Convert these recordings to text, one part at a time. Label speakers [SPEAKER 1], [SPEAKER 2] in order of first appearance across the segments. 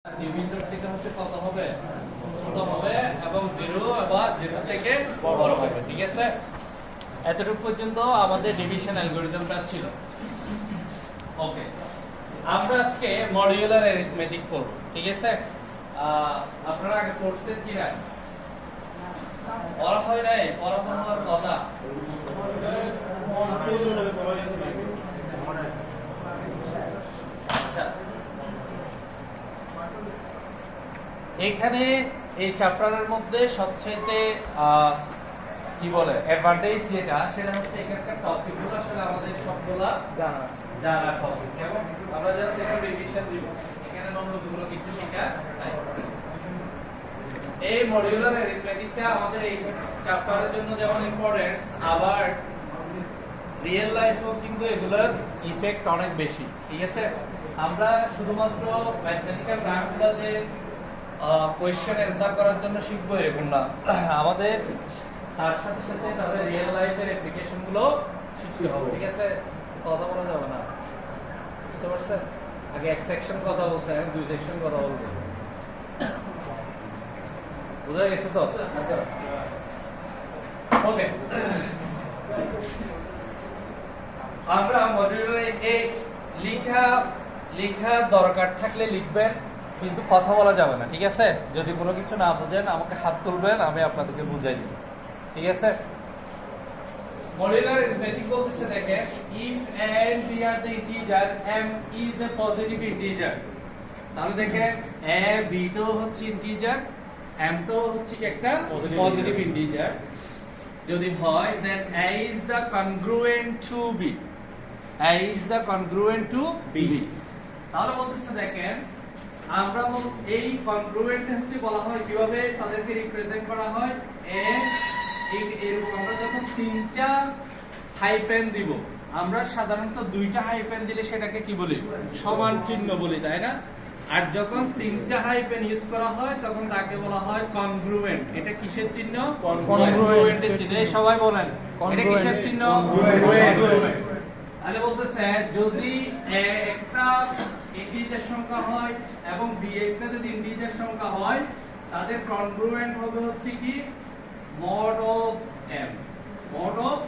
[SPEAKER 1] Division থেকে হচ্ছে কত হবে, ছোট হবে এবং 0 বা 0 থেকে বড় হবে। ঠিক আছে, এতটুকু পর্যন্ত আমাদের ডিভিশন অ্যালগরিদমটা ছিল। ওকে, আমরা আজকে মডিউলার অ্যারিথমেটিক পড়ব। ঠিক আছে, আপনারা আগে পড়ছেন কি না? পড়া হয় নাই, পড়া হওয়ার কথা। আচ্ছা, এখানে এই চ্যাপ্টারের মধ্যে সবচেয়ে কি বলে অ্যাডভান্টেজ যেটা, সেটা হচ্ছে এখানকার টপিকগুলো আসলে আমাদের সবগুলা জানা টপিক। কেমন আমরা জাস্ট একটা রিভিশন দিব, এখানে নতুনগুলো কিছু শেখা নাই। এই মডিউলার অ্যারিথমেটিকটা আমাদের এই চ্যাপ্টারের জন্য যেমন ইম্পর্টেন্স, আবার রিয়েল লাইফেও কিন্তু এগুলোর ইফেক্ট অনেক বেশি। ঠিক আছে, আমরা শুধুমাত্র ম্যাথমেটিক্যাল গ্রাফগুলো যে কোয়েশ্চেন অ্যান্সার করার জন্য শিখবো এরকম না, আমাদের তার সাথে সাথে তাদের রিয়েল লাইফের অ্যাপ্লিকেশন গুলো শিখতে হবে। ঠিক আছে, কথা বলা যাবে না, বুঝতে পারছেন? আগে এক সেকশন কথা বলছে, এখন দুই সেকশন কথা বলবো, বুঝা গেছে তো? আচ্ছা, ওকে, আমরা মডিউলে এই লেখা দরকার থাকলে লিখবেন, কিন্তু কথা বলা যাবে না। ঠিক আছে, যদি কোনো কিছু না বুঝেন আমাকে হাত তুলবেন, আমি আপনাদেরকে বুঝাই দিব। ঠিক আছে, মডিউলার অ্যারিথমেটিক বলতেছে দেখেন, if and b are the integer, m is a positive integer, তাহলে দেখেন a b তো হচ্ছে ইন্টিজার, m তো হচ্ছে কি একটা পজিটিভ ইন্টিজার যদি হয়, then a is the congruent to b, a is the congruent to b। তাহলে বলতেছে দেখেন, আমরা এই কনগ্রুয়েন্ট হচ্ছে বলা হয় কিভাবে তাদেরকে রিপ্রেজেন্ট করা হয়। এরকম আমরা যখন তিনটা হাইপেন দিব, আমরা সাধারণত দুইটা হাইপেন দিলে সেটাকে কি বলি? সমান চিহ্ন বলি, তাই না? আর যখন তিনটা হাইপেন ইউজ করা হয় তখন তাকে বলা হয় কনগ্রুয়েন্ট। এটা কিসের চিহ্ন? কনগ্রুয়েন্টের চিহ্ন। সবাই বলেন, এটা কিসের চিহ্ন? কনগ্রুয়েন্ট। তাহলে বলতেছে যদি একটা ইন্টিজার সংখ্যা হয় এবং বি একটা যদি ইন্টিজার সংখ্যা হয়, তাদের কনগ্রুয়েন্ট হবে হচ্ছে কি mod of m, mod of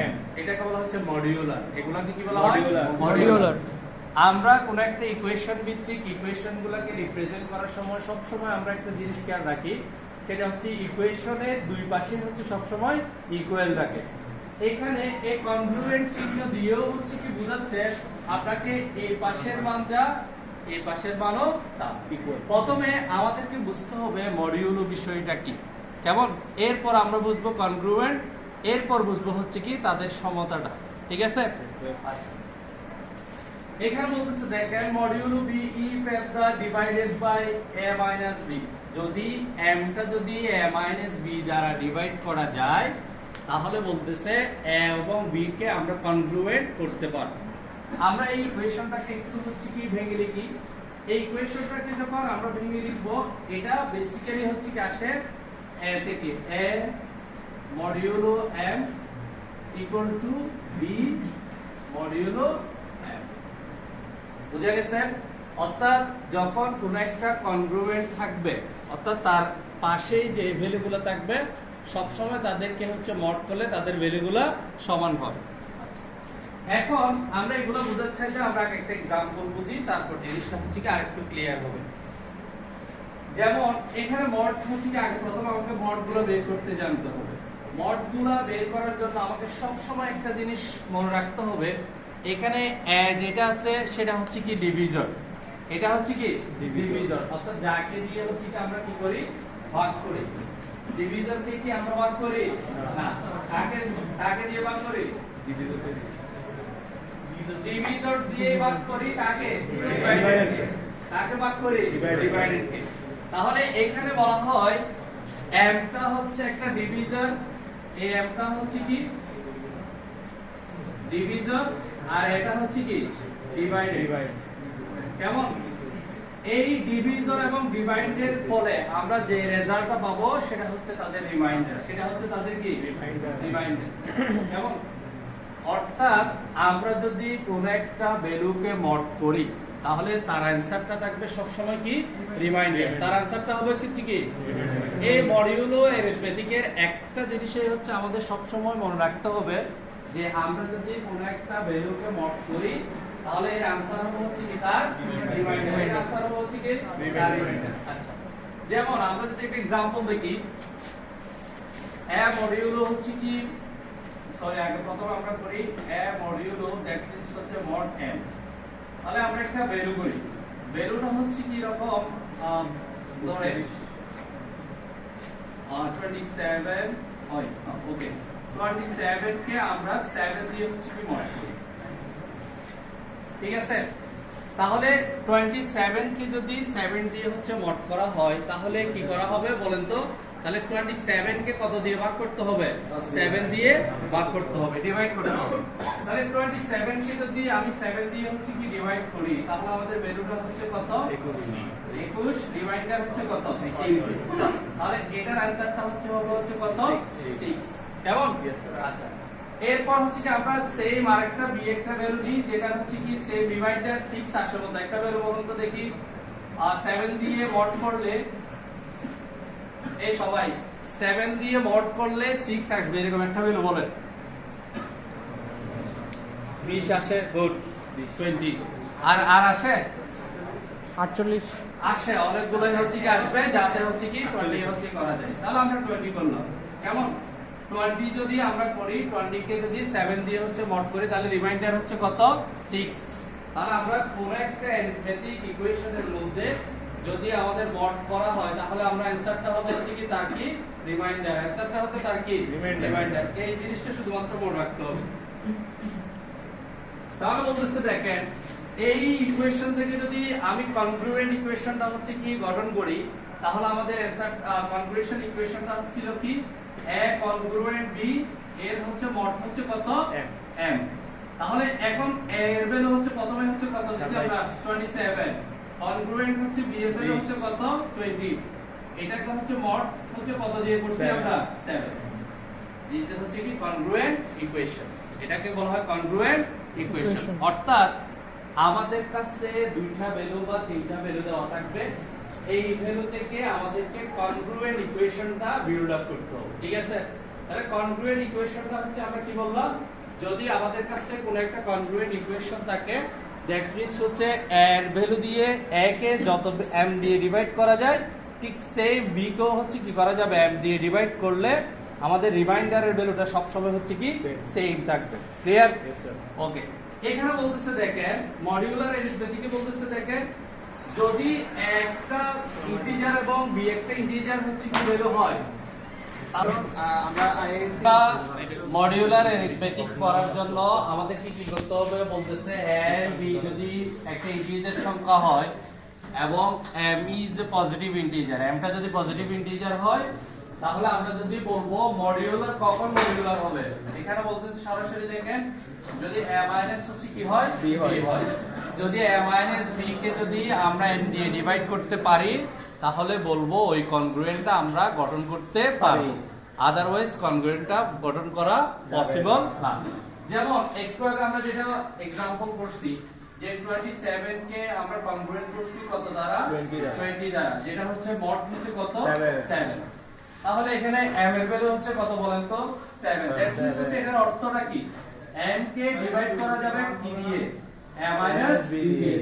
[SPEAKER 1] m। এটাকে বলা হচ্ছে মডিউলার। এগুলাকে কি বলা হয়? মডিউলার। আমরা কোন একটা ইকুয়েশন ভিত্তিক ইকুয়েশনগুলোকে রিপ্রেজেন্ট করার সময় সব সময় আমরা একটা জিনিস খেয়াল রাখি, সেটা হচ্ছে ইকুয়েশনের দুই পাশে হচ্ছে সব সময় ইকুয়াল থাকে। এখানে এই কনগ্রুয়েন্ট চিহ্ন দিয়েও হচ্ছে কি বোঝাচ্ছে আপনাকে এই পাশের মান যা, এই পাশের মানও তা ইকুয়াল। প্রথমে আমাদেরকে বুঝতে হবে মডিউলো বিষয়টা কি, কেমন? এরপর আমরা বুঝবো কনগ্রুয়েন্ট, এরপর বুঝবো হচ্ছে কি তাদের সমতাটা। ঠিক আছে, আচ্ছা, এখানে বলতেছে দেখেন modulo B if f the divided by a minus b, যদি m টা যদি a minus b দ্বারা ডিভাইড করা যায়, তাহলে বলতেছে a এবং b কে আমরা কনগ্রুয়েন্ট করতে পারব। আমরা এই ইকুয়েশনটাকে একটু হচ্ছে কি ভেঙে লিখি। এই ইকুয়েশনটাকে যখন আমরা ভেঙে লিখব, এটা বেসিক্যালি হচ্ছে কি আসে a থেকে, a modulo m equal to b modulo m। বুঝা গেছে? অর্থাৎ যখন কোন একটা কনগ্রুয়েন্ট থাকবে, অর্থাৎ তার পাশেই যে ভ্যালুগুলো থাকবে সবসময় তাদেরকে হচ্ছে মড করলে তাদের ভ্যালুগুলো সমান হবে। এখন আমরা এগুলো বোঝার চাইলে আমরা আগে একটা एग्जांपल বুঝি, তারপর জিনিসটা হচ্ছে কি আরেকটু ক্লিয়ার হবে। যেমন এখানে মড হচ্ছে কি আগে প্রথম আমাকে মডগুলো বের করতে জানতে হবে। মডগুলো বের করার জন্য আমাকে সব সময় একটা জিনিস মনে রাখতে হবে, এখানে যেটা আছে সেটা হচ্ছে কি ডিভিজর, এটা হচ্ছে কি ডিভিজর, অর্থাৎ যাকে দিয়ে হচ্ছে কি আমরা কি করি? ভাগ করি। ডিভিজরকে কি আমরা ভাগ করি না, কাকে দিয়ে ভাগ করি? ডিভিজর দিয়ে ভাগ করি কাকে? ডিভাইডেড কে। কাকে ভাগ করি? ডিভাইডেড কে। তাহলে এখানে বলা হয় m টা হচ্ছে একটা ডিভিজর, এই m টা হচ্ছে কি ডিভিজর, আর এটা হচ্ছে কি ডিভাইডেড। কেমন? এই ডিভিজর এবং ডিভাইডের ফলে আমরা যে রেজাল্টটা পাবো সেটা হচ্ছে তাদের রিমাইন্ডার, সেটা হচ্ছে তাদের কি রিমাইন্ডার। কেমন? অর্থাৎ আমরা যদি কোন একটা ভ্যালুকে মড করি, তাহলে তার অ্যান্সারটা থাকবে সবসময় কি রিমাইন্ডার। তার অ্যান্সারটা হবে কি এই মডিউলো অ্যারিথমেটিকের একটা জিনিসই হচ্ছে আমাদের সবসময় মনে রাখতে হবে যে আমরা যদি কোনো একটা ভ্যালুকে মড করি তাহলে এর অ্যান্সার হবে হচ্ছে কি তার রিমাইন্ডার। এর অ্যান্সার হবে হচ্ছে কি রিমাইন্ডার। আচ্ছা, যেমন আমরা যদি একটা एग्जांपल দেখি এ মডিউলো হচ্ছে কি সরি আগে প্রথম আমরা করি এ মডিউলো দ্যাট মিন্স হচ্ছে মড m। তাহলে আমরা একটা ভ্যালু করি, ভ্যালুটা হচ্ছে কি রকম ধরে 27 হয় ওকে 27 কে আমরা 7 দিয়ে হচ্ছে কি মড করি, ঠিক আছে। তাহলে 27 কে যদি 7 দিয়ে হচ্ছে মড করা হয় তাহলে কি করা হবে বলেন তো? তাহলে 27 কে কত দিয়ে ভাগ করতে হবে? 7 দিয়ে ভাগ করতে হবে, ডিভাইড করতে হবে। তাহলে 27 কে যদি আমি 7 দিয়ে হচ্ছে কি ডিভাইড করি তাহলে আমাদের ভ্যালুটা হচ্ছে কত? 21 রিমাইন্ডার হচ্ছে কত? 6। তাহলে এটার অ্যানসারটা হচ্ছে কত? 6। কেমন? আচ্ছা, এরপর হচ্ছে কি আমরা সেম আরেকটা বি একটা ভ্যালু নিই যেটা হচ্ছে কি সেম রিমাইন্ডার 6 আসে মত একটা ভ্যালু বলুন তো দেখি। 7 দিয়ে মড করলে এই সবাই 7 দিয়ে মড করলে 6 আসবে এরকম একটা ভ্যালু বলেন। 20 আসে, গুড। 20 আর আসে
[SPEAKER 2] 48
[SPEAKER 1] আসে, অনেকগুলোই হচ্ছে কি আসবে যাতে হচ্ছে কি 20 হচ্ছে করা যায়। তাহলে আমরা 20 করলাম। কেমন? 20 যদি আমরা করি 20 কে যদি 7 দিয়ে হচ্ছে মড করি তাহলে রিমাইন্ডার হচ্ছে কত? 6। তাহলে আমরা পুরো একটা অ্যারিথমেটিক ইকুয়েশনের মধ্যে যদি আমাদের মড করা হয় তাহলে আমরা অ্যানসারটা হবে হচ্ছে কি তার কি রিমাইন্ডার। অ্যানসারটা হচ্ছে তার কি রিমাইন্ডার। এই জিনিসটা শুধুমাত্র মনে রাখতে হবে। তাহলে বলতেছে দেখেন এই ইকুয়েশন থেকে যদি আমি কনগ্রুয়েন্ট ইকুয়েশনটা হচ্ছে কি গঠন করি তাহলে আমাদের অ্যানসার কনগ্রুয়েশন ইকুয়েশনটা হচ্ছিল কি a কনগ্রুয়েন্ট b এর হচ্ছে মড হচ্ছে কত? m। তাহলে এখন a এর ভ্যালু হচ্ছে প্রথমে হচ্ছে কত দিছি আমরা? 27। কনগ্রুয়েন্ট হচ্ছে b এর ভ্যালু হচ্ছে কত? 20। এটাকে হচ্ছে মড হচ্ছে কত দিয়ে করছি আমরা? 7। দিস হচ্ছে কি কনগ্রুয়েন্ট ইকুয়েশন। এটাকে বলা হয় কনগ্রুয়েন্ট ইকুয়েশন। অর্থাৎ আমাদের কাছে দুইটা ভ্যালু বা তিনটা ভ্যালু দেওয়া থাকবে, এই ভ্যালু থেকে আমাদেরকে কনগ্রুয়েন্ট ইকুয়েশনটা বিল্ড আপ করতে হবে, ঠিক আছে। তাহলে কনগ্রুয়েন্ট ইকুয়েশনটা হচ্ছে আমরা কি বললাম, যদি আমাদের কাছে কোনো একটা কনগ্রুয়েন্ট ইকুয়েশন থাকে দ্যাটস মিন্স হচ্ছে এর ভ্যালু দিয়ে a কে যত m দিয়ে ডিভাইড করা যায় ঠিক সেম b কেও হচ্ছে কি করা যাবে m দিয়ে ডিভাইড করলে আমাদের রিমাইন্ডারের ভ্যালুটা সব সময় হচ্ছে কি সেম থাকবে। ক্লিয়ার? ওকে। এখানে বলতেছে দেখেন মডিউলার অ্যারিথমেটিকে বলতেছে দেখেন যদি একটা ইন্টিজার এবং b একটা ইন্টিজার হচ্ছে কি ভ্যালু হয় কারণ আমরা মডিউলার অ্যারিথমেটিক করার জন্য আমাদের কি করতে হবে বলতেছে a b যদি একটা ইন্টিজার সংখ্যা হয় এবং m is a positive integer, m টা যদি পজিটিভ ইন্টিজার হয় তাহলে আমরা যদি বলবো মডিউলার কখন মডিউলার হবে এখানে বলতেছে সরাসরি দেখেন যদি a মাইনাস হচ্ছে কি হয় b হয়। যদি a মাইনাস b কে যদি আমরা m দিয়ে ডিভাইড করতে পারি তাহলে বলবো ওই কনগ্রুয়েন্টটা আমরা গঠন করতে পারি, আদারওয়াইজ কনগ্রুয়েন্টটা গঠন করা পসিবল না। যেমন একটু আগে আমরা যেটা एग्जांपल করছি যে 27 কে আমরা কনগ্রুয়েন্ট করছি কত দ্বারা? 20 দ্বারা, যেটা হচ্ছে মড হচ্ছে কত? 7। তাহলে এখানে m এর ভ্যালু হচ্ছে কত বলেন তো? 7। দ্যাটস মিন্স হচ্ছে এটার অর্থটা কি m কে ডিভাইড করা যাবে কি দিয়ে? a মাইনাস b দিয়ে।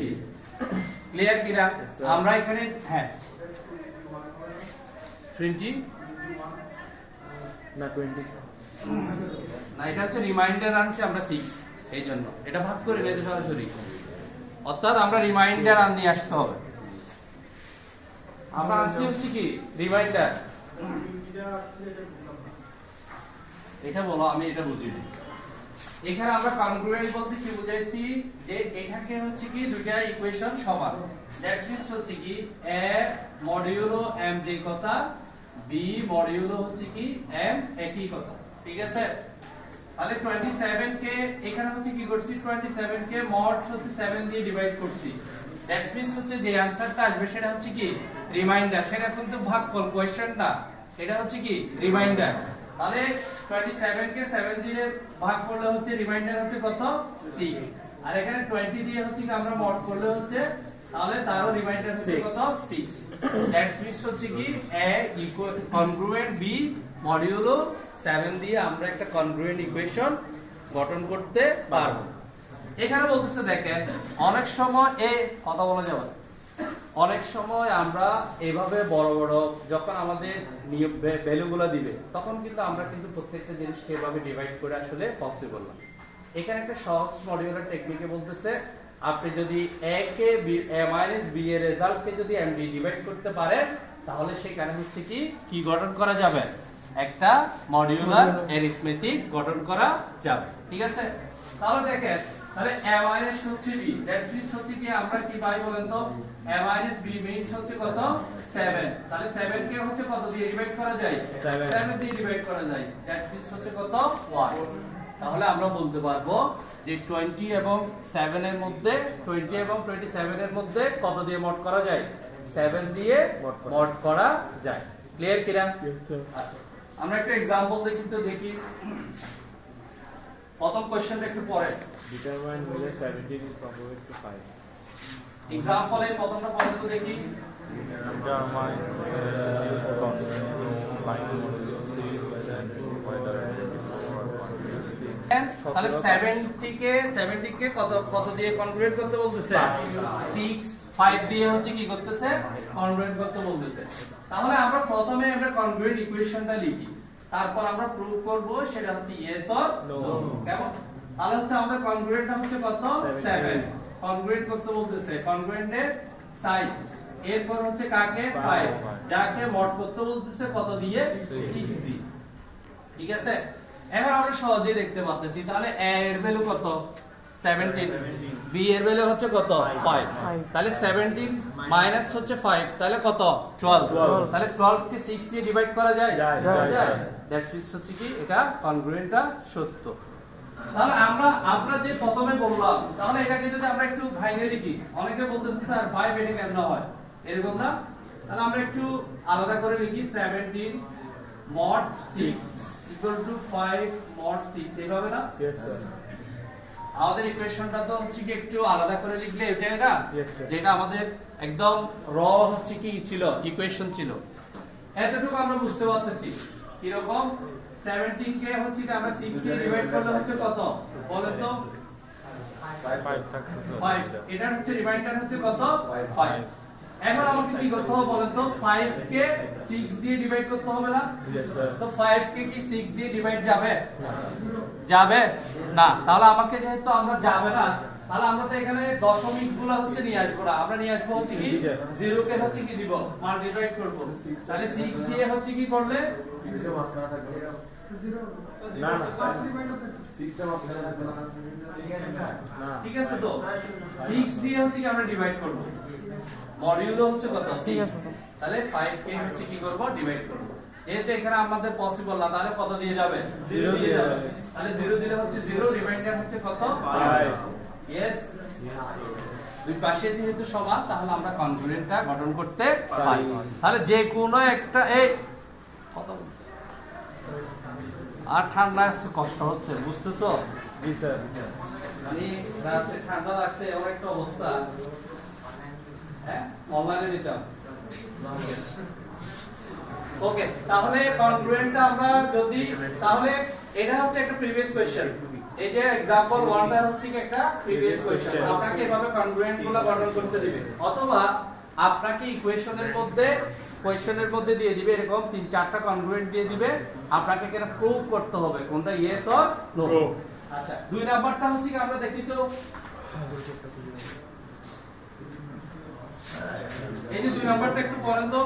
[SPEAKER 1] ক্লিয়ার কিনা? আমরা এখানে হ্যাঁ 20
[SPEAKER 2] না 20
[SPEAKER 1] না এটা হচ্ছে রিমাইন্ডার আনছি আমরা 6 এই জন্য এটা ভাগ করে নিতে সরাসরি, অর্থাৎ আমরা রিমাইন্ডার আন নিয়ে আসতে হবে। আমরা আনছি হচ্ছে কি রিমাইন্ডার, এটা বলো আমি এটা বুঝিনি। এখানে আমরা কনগ্রুয়েন্ট বলতে কি বুঝাইছি যে এটাকে হচ্ছে কি দুইটা ইকুয়েশন সমান, দ্যাটস মিন্স হচ্ছে কি a মডিউলো m যে কথা b মডিউলো হচ্ছে কি m একই কথা, ঠিক আছে। তাহলে 27 কে এখানে হচ্ছে কি করছি 27 কে মড হচ্ছে 7 দিয়ে ডিভাইড করছি, দ্যাটস মিন্স হচ্ছে যে आंसरটা আসবে সেটা হচ্ছে কি রিমাইন্ডার, সেটা কিন্তু ভাগফল কোশ্চেন না, সেটা হচ্ছে কি রিমাইন্ডার। তাহলে 27 কে 7 দিয়ে ভাগ করলে হচ্ছে রিমাইন্ডার হচ্ছে কত? 6। আর এখানে 20 দিয়ে হচ্ছে কি আমরা মড করলে হচ্ছে তাহলে তারও রিমাইন্ডার হচ্ছে কত 6 দ্যাটস মিন্স হচ্ছে কি a কনগ্রুয়েন্ট b মডিউলো 7 দিয়ে আমরা একটা কনগ্রুয়েন্ট ইকুয়েশন গঠন করতে পারবো। এখানে বলতেছে দেখেন অনেক সময় কথা বলা যাবে না। অনেক সময় আমরা এভাবে বড় বড় যখন আমাদের নিয়ম ভ্যালুগুলো দিবে তখন কিন্তু আমরা কিন্তু প্রত্যেকটা জিনিসকে এভাবে ডিভাইড করে আসলে পসিবল না। এখানে একটা সহজ মডিউলার টেকনিকে বলতেছে আপনি যদি a কে a - b এর রেজাল্টকে যদি md ডিভাইড করতে পারেন তাহলে সেখানে হচ্ছে কি গঠন করা যাবে, একটা মডিউলার অ্যারিথমেটিক গঠন করা যাবে। ঠিক আছে, তাহলে দেখেন তাহলে a - হচ্ছে b দ্যাটস মিন্স হচ্ছে কি আমরা কি পাই বলেন তো a - b মিন্স হচ্ছে কত 7। তাহলে 7 কে হচ্ছে কত দিয়ে ডিভাইড করা যায় 7 দিয়ে ডিভাইড করা যায় দ্যাটস মিন্স হচ্ছে কত 1। তাহলে আমরা বলতে পারবো যে 20 এবং 7 এর মধ্যে 20 এবং 27 এর মধ্যে কত দিয়ে মড করা যায় 7 দিয়ে মড করা যায়। ক্লিয়ার কিনা? আচ্ছা আমরা একটা एग्जांपल দেখি প্রথম কোশ্চেনটা একটু পড়ে
[SPEAKER 3] Determine whether 17 is composite to 5.
[SPEAKER 1] Example এর প্রথমটা পড়ে তো দেখি
[SPEAKER 3] Determine is constant to find modulo 6 and whether
[SPEAKER 1] তাহলে 70 কে কত দিয়ে কনগ্রুয়েট করতে বলতেছে 6 5 দিয়ে হচ্ছে কি করতেছে কনগ্রুয়েট করতে বলতেছে। তাহলে আমরা প্রথমে আমরা কনগ্রুয়েন্ট ইকুয়েশনটা লিখি, তারপর আমরা প্রুভ করব সেটা হচ্ছে ইয়েস অর নো। কেমন? তাহলে হচ্ছে আমরা কনগ্রুয়েন্টটা হচ্ছে কত 7 কনগ্রুয়েন্ট করতে বলতেছে কনগ্রুয়েন্টের সাইড, এরপর হচ্ছে কাকে 5 যাকে মড করতে বলতেছে কত দিয়ে 6 দিয়ে। ঠিক আছে, এখন আমরা সহজেই দেখতে পাচ্ছি তাহলে a এর ভ্যালু কত 17, b এর ভ্যালু হচ্ছে কত 5। তাহলে 17 মাইনাস হচ্ছে 5 তাহলে কত 12। তাহলে 12 কে 6 দিয়ে ডিভাইড করা যায় দ্যাটস মিন্স হচ্ছে কি এটা কনগ্রুয়েন্টটা সত্য। তাহলে আমরা যে প্রথমে বললাম তাহলে এটাকে যদি আমরা একটু ভাঙিয়ে দেখি, অনেকে বলতেছে স্যার 5 এটা কেন হয় এরকম না। তাহলে আমরা একটু আলাদা করে লিখি 17 mod 6 equal to 5 mod 6 এইভাবে না?
[SPEAKER 3] Yes sir.
[SPEAKER 1] আমাদের ইকুয়েশনটা তো হচ্ছে কি একটু আলাদা করে লিখলে এটাই না,
[SPEAKER 3] Yes, sir.
[SPEAKER 1] যেটা আমাদের একদম র হচ্ছে কি ছিল ইকুয়েশন ছিল। এতটুকু আমরা বুঝতে পারতেছি কি রকম 17 কে হচ্ছে কি আমরা 6 দিয়ে ডিভাইড করলে হচ্ছে কত বলেন তো
[SPEAKER 3] 5 থাকতেছে
[SPEAKER 1] 5। এটার হচ্ছে রিমাইন্ডার হচ্ছে কত 5। এখন আমাকে কি করতে হবে বলেন তো 5 কে 6 দিয়ে ডিভাইড করতে হবে না?
[SPEAKER 3] Yes sir.
[SPEAKER 1] তো 5 কে কি 6 দিয়ে ডিভাইড যাবে যাবে না? তাহলে আমাকে যেহেতু আমরা যাবে না তাহলে আমরা তো এখানে দশমিক গুলো হচ্ছে নিয়ে আসবো না, আমরা নিয়ে আসবো হচ্ছে কি 0 কে হচ্ছে কি দিব মাল্টিপ্লাই করব। তাহলে 6 দিয়ে হচ্ছে কি করলে
[SPEAKER 4] 6 টা মাঝখানে থাকবে
[SPEAKER 3] না না
[SPEAKER 4] 6 টা মাঝখানে থাকবে না
[SPEAKER 3] না
[SPEAKER 1] ঠিক আছে, তো 6 দিয়ে হচ্ছে কি আমরা ডিভাইড করব, মডিউলো হচ্ছে কত 6। তাহলে 5 কে হচ্ছে কি করব ডিভাইড করব। যেহেতু এখানে আমাদের পসিবল না তাহলে কত দিয়ে যাবে 0 দিয়ে যাবে। তাহলে 0 দিলে হচ্ছে 0 রিমাইন্ডার হচ্ছে কত 5। ইয়েস, দুই পাশে যেহেতু সমান তাহলে আমরা কনগ্রুয়েন্টটা গঠন করতে পারি। তাহলে যে কোনো একটা এই কত আর ঠান্ডা আছে কষ্ট হচ্ছে বুঝতেছো?
[SPEAKER 3] জি স্যার।
[SPEAKER 1] মানে রাতে ঠান্ডা লাগছে এমন একটা অবস্থা, হ্যাঁ অনলাইনে দিতাম। ওকে, তাহলে কনগ্রুয়েন্টটা আমরা যদি তাহলে এটা হচ্ছে একটা প্রিভিয়াস কোশ্চেন, এই যে एग्जांपल 1টা হচ্ছে কি একটা প্রিভিয়াস কোশ্চেন। আপনাকে এভাবে কনগ্রুয়েন্ট গুলো গঠন করতে দিবে, অথবা আপনাকে ইকুয়েশনের মধ্যে দিয়ে দিবে এরকম 3-4টা কনগ্রুয়েন্ট দিয়ে দিবে, আপনাকে এখানে প্রুভ করতে হবে কোনটা ইয়েস অর নো। আচ্ছা, 2 নাম্বারটা হচ্ছে কি আমরা দেখি তো এই যে 2 নাম্বারটা একটু পড়েন তো।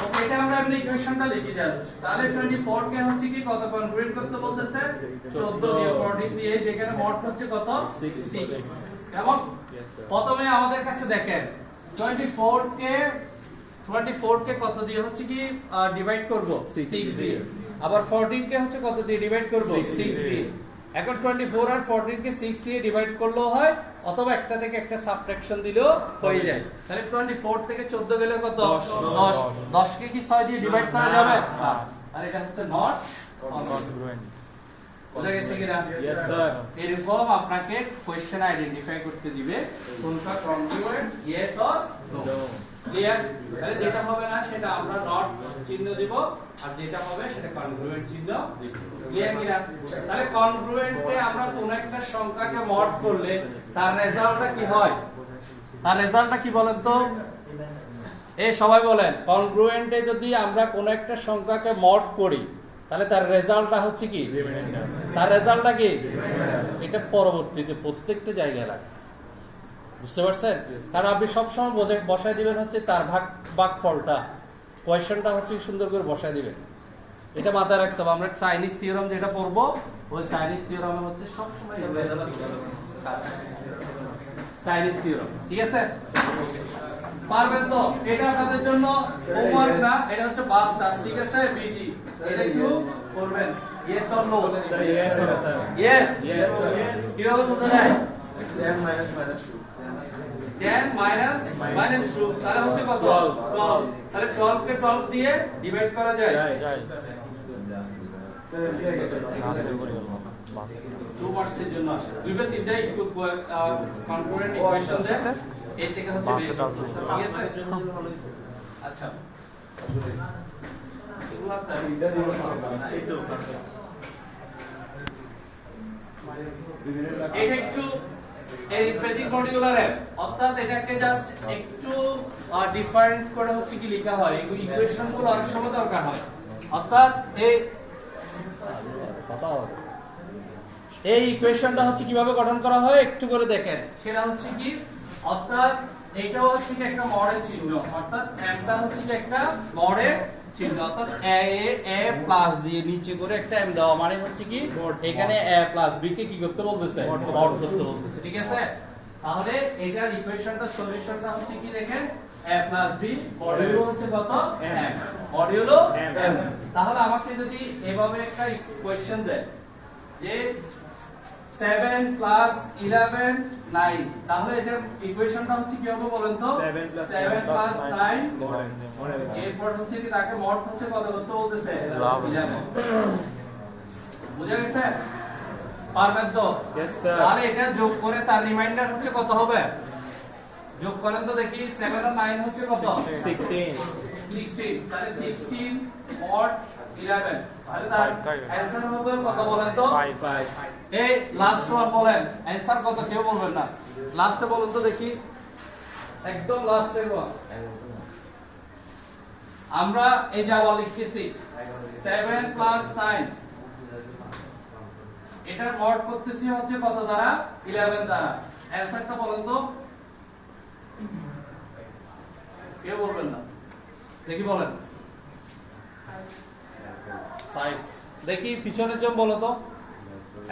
[SPEAKER 1] ওকে, এটা আমরা এমনি ইকুয়েশনটা লিখি জাস্ট। তাহলে 24 কে হচ্ছে কি কত কনগ্রুয়েন্ট করতে বলতেছে 14 দিয়ে 14 দিয়ে, যেখানে মড হচ্ছে কত 6। কেমন?
[SPEAKER 3] Yes sir.
[SPEAKER 1] প্রথমে আমাদের কাছে দেখেন 24 কে কত দিয়ে হচ্ছে কি ডিভাইড করব 6 দিয়ে, আবার 14 কে হচ্ছে কত দিয়ে ডিভাইড করব 6 দিয়ে। এখন 24 আর 14 কে 6 দিয়ে ডিভাইড করলেও হয়, অথবা একটা থেকে একটা সাবট্রাকশন দিলেও হয়ে যায়। তাহলে 24 থেকে 14 গেলে কত 10। 10 কে কি 6 দিয়ে ডিভাইড করা যাবে না, আর এটা হচ্ছে নট
[SPEAKER 3] Congruent.
[SPEAKER 1] বুঝা গেছে কিনা?
[SPEAKER 3] Yes, sir.
[SPEAKER 1] এরকম আপনাকে কোশ্চেন আইডেন্টিফাই করতে দিবে কোনটা congruent yes or no. Clear? তাহলে যেটা হবে না সেটা আমরা নট চিহ্ন দিব, আর যেটা হবে সেটা কনগ্রুয়েন্ট চিহ্ন দিব। ক্লিয়ার কিনা? তাহলে কনগ্রুয়েন্টে আমরা কোন একটা সংখ্যাকে মড করলে তার রেজাল্টটা কি হয়? তার রেজাল্টটা কি বলেন তো? এই সবাই বলেন, কনগ্রুয়েন্টে যদি আমরা কোন একটা সংখ্যাকে মড করি তাহলে তার রেজাল্টটা হচ্ছে কি? তার রেজাল্টটা কি? এটা পরবর্তীতে প্রত্যেকটা জায়গায় লাগে। বুঝতে পারছেন? কারণ আপনি সবসময় বসায় দিবেন হচ্ছে তার ভাগফলটা, কোয়েশ্চেনটা হচ্ছে সুন্দর করে বসায় দিবেন। এটা মাথায় রাখতে হবে। আমরা চাইনিজ থিওরাম যেটা পড়বো, ওই চাইনিজ থিওরামে হচ্ছে সবসময় চাইনিজ থিওরাম। ঠিক আছে? পারবেন তো? এটা আপনাদের জন্য হোমওয়ার্ক না, এটা হচ্ছে বাস টাস্ক। ঠিক আছে? বিটি এটা একটু করবেন। Yes or no?
[SPEAKER 3] Yes, sir.
[SPEAKER 1] Yes.
[SPEAKER 3] Yes, sir.
[SPEAKER 1] কিভাবে বোঝা যায়?
[SPEAKER 4] 10 minus minus 2.
[SPEAKER 1] 10 minus 2 তাহলে হচ্ছে কত? 12। তাহলে 12 কে 12 দিয়ে ডিভাইড করা যায়।
[SPEAKER 3] Bus.
[SPEAKER 1] 2 মার্কসের জন্য আসে। দুইটা তিনটা কনগ্রুয়েন্ট ইকুয়েশন দেয়। এই থেকে হচ্ছে বের করতে হবে। ঠিক আছে? আচ্ছা। এগুলা তো এটা একটু এরিথমেটিক মডিউলারে, অর্থাৎ এটাকে জাস্ট একটু ডিফারেন্ট করে হচ্ছে কি লেখা হয়। এই ইকুয়েশন গুলো অনেক সময় দরকার হয়। অর্থাৎ এই ইকুয়েশনটা হচ্ছে কিভাবে গঠন করা হয় একটু করে দেখেন। সেটা হচ্ছে কি, অর্থাৎ এইটাও হচ্ছে কি একটা মডের চিহ্ন, অর্থাৎ এমটা হচ্ছে কি একটা মডের চিহ্ন, অর্থাৎ a প্লাস দিয়ে নিচে করে একটা m দেওয়া মানে হচ্ছে কি এখানে a প্লাস b কে কি করতে বলতেছে? মড করতে বলতেছে। ঠিক আছে? তাহলে এটার ইকুয়েশনটা সলিউশনটা হচ্ছে কি দেখেন, a প্লাস b মডিউলো হচ্ছে কত? m modulo m। তাহলে আমাকে যদি এভাবে একটা কোশ্চেন দেয় যে 7 প্লাস 11 9, তাহলে এটার ইকুয়েশনটা হচ্ছে কি হবে বলেন তো? 7 প্লাস 9 এরপর হচ্ছে কি তাকে মড হচ্ছে কত করতে বলতেছে? 11। বুঝা গেছে? পারবেন তো?
[SPEAKER 3] Yes, sir.
[SPEAKER 1] তাহলে এটা যোগ করে তার রিমাইন্ডার হচ্ছে কত হবে? যোগ করেন তো দেখি। 7 আর 9 হচ্ছে কত?
[SPEAKER 3] 16.
[SPEAKER 1] 16। তাহলে 16 মড 11, তাহলে তার অ্যানসার হবে কত বলেন তো?
[SPEAKER 3] 5.
[SPEAKER 1] এই লাস্ট ওয়ান বলেন, অ্যানসার কত? কেউ বলবেন না। লাস্টে বলুন তো দেখি, একদম লাস্টের ওয়ান। আমরা এই যে আবার লিখতেছি 7 প্লাস 9, এটার মড করতেছি হচ্ছে কত দ্বারা? 11 দ্বারা। অ্যানসারটা বলেন তো? কেউ বলবেন না, দেখি বলেন। 5। দেখি পিছনের জন বলো তো,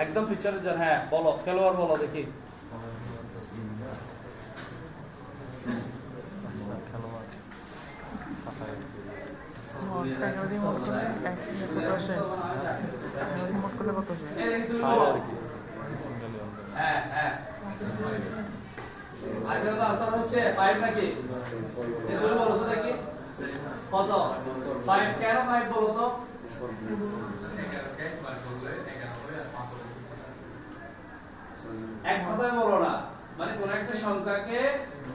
[SPEAKER 1] একদম পিছনের জন। হ্যাঁ বলো, খেলোয়াড় বলো দেখি। হ্যাঁ হ্যাঁ, আজকে তো আনসার হচ্ছে 5 নাকি? তুমি বলো তো দেখি কত? 5 কেন 5 বলো তো? এক কথায় বলো না, মানে কোন একটা সংখ্যাকে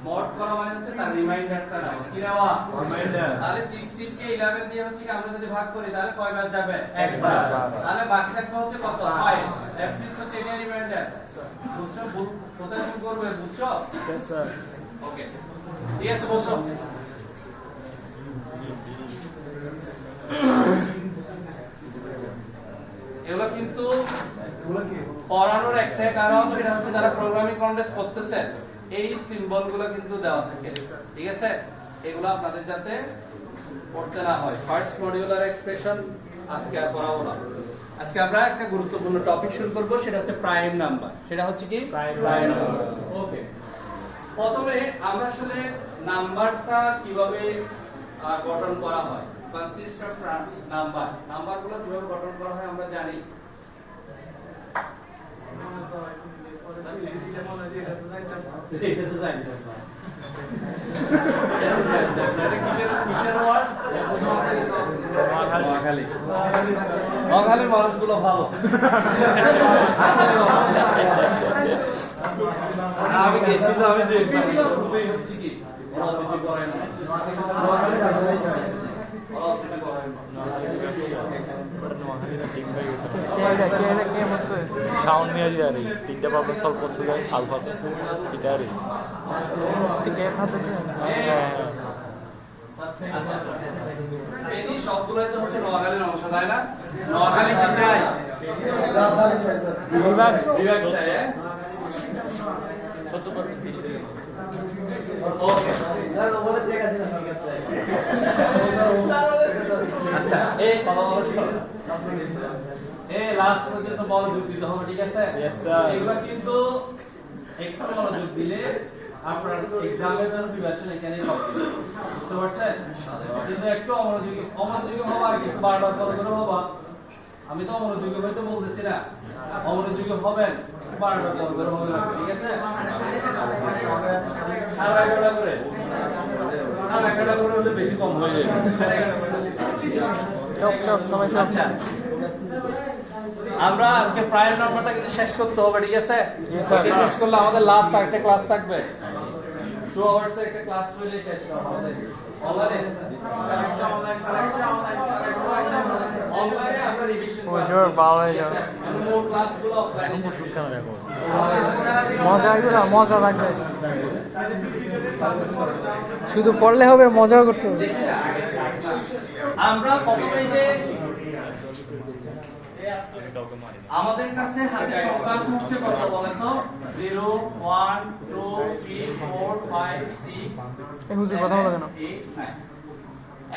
[SPEAKER 1] মড করা মানে হচ্ছে তার রিমাইন্ডারটা নাও। কি নেওয়া? রিমাইন্ডার। তাহলে 16 কে 11 দিয়ে হচ্ছে কি আমরা যদি ভাগ করি তাহলে কয়বার যাবে? একবার। তাহলে বাকি থাকবে হচ্ছে কত? 5। দ্যাট মিন্স হচ্ছে এটা রিমাইন্ডার। বুঝছো? কোথায় কি করবে বুঝছো?
[SPEAKER 3] Yes, sir.
[SPEAKER 1] ওকে, ঠিক আছে, বসো। এগুলো কিন্তু পড়ানোর একটাই কারণ, সেটা হচ্ছে যারা প্রোগ্রামিং কন্টেস্ট করতেছে এই সিম্বল গুলো কিন্তু দেওয়া থাকে। ঠিক আছে? এগুলো আপনাদের যাতে পড়তে না হয়। ফার্স্ট মডিউলার এক্সপ্রেশন আজকে আর পড়াবো না। আজকে আমরা একটা গুরুত্বপূর্ণ টপিক শুরু করব, সেটা হচ্ছে প্রাইম নাম্বার। সেটা হচ্ছে কি? Prime number. ওকে, প্রথমে আমরা আসলে নাম্বারটা কিভাবে গঠন করা হয়, কনসিস্ট অফ নাম্বার, নাম্বারগুলো কিভাবে গঠন করা হয় আমরা জানি। এটা তো জানি না। কিসের ওয়ার্ড? নোয়াখালী। নোয়াখালীর মানুষগুলো ভালো। আমি গেছি তো, আমি খুবই হচ্ছে কি ওরা অতিথি করে না।
[SPEAKER 3] সাউন্ড নিয়ে যাই তিনটা পাবেন সলভ করছে যায় আলফাতে এটা রে
[SPEAKER 1] এই সবগুলোই তো হচ্ছে নোয়াখালীর অংশ, তাই না? নোয়াখালী কি চাই? বিভাগ চাই। আচ্ছা, এই কথা বলা ছিল এই লাস্ট পর্যন্ত মনোযোগ দিতে হবে, ঠিক আছে? এগুলা কিন্তু একটু মনোযোগ দিলে আপনার এক্সামের জন্য প্রিপারেশন এখানে হবে, বুঝতে পারছেন? কিন্তু একটু অমনোযোগী হওয়া আর কি, বারবার করে হবা। আমি তো অমনোযোগী হয়তো বলতেছি না, অমনোযোগী হবেন, বারবার করে হবে, ঠিক আছে? সারা এগারোটা করে হলে বেশি কম হয়ে যাবে। আচ্ছা, আমরা আজকে প্রাইম নাম্বারটা কিন্তু শেষ করতে হবে, ঠিক আছে? শেষ করলে আমাদের লাস্ট আরেকটা ক্লাস থাকবে, 2 আওয়ার্স এর একটা ক্লাস হইলে শেষ করা হবে। অনলাইনে আমরা রিভিশন ক্লাস মোর ক্লাসগুলো অফলাইনে
[SPEAKER 2] মজা লাগবে, শুধু পড়লে হবে, মজাও করতে হবে।
[SPEAKER 1] আমরা প্রথমেই যে আমাদের কাছে হাতে সংখ্যা হচ্ছে কত বলেন তো? 0 1 2 3 4 5 6
[SPEAKER 2] এই হুজুর কথা বলা কেন?
[SPEAKER 1] 8 9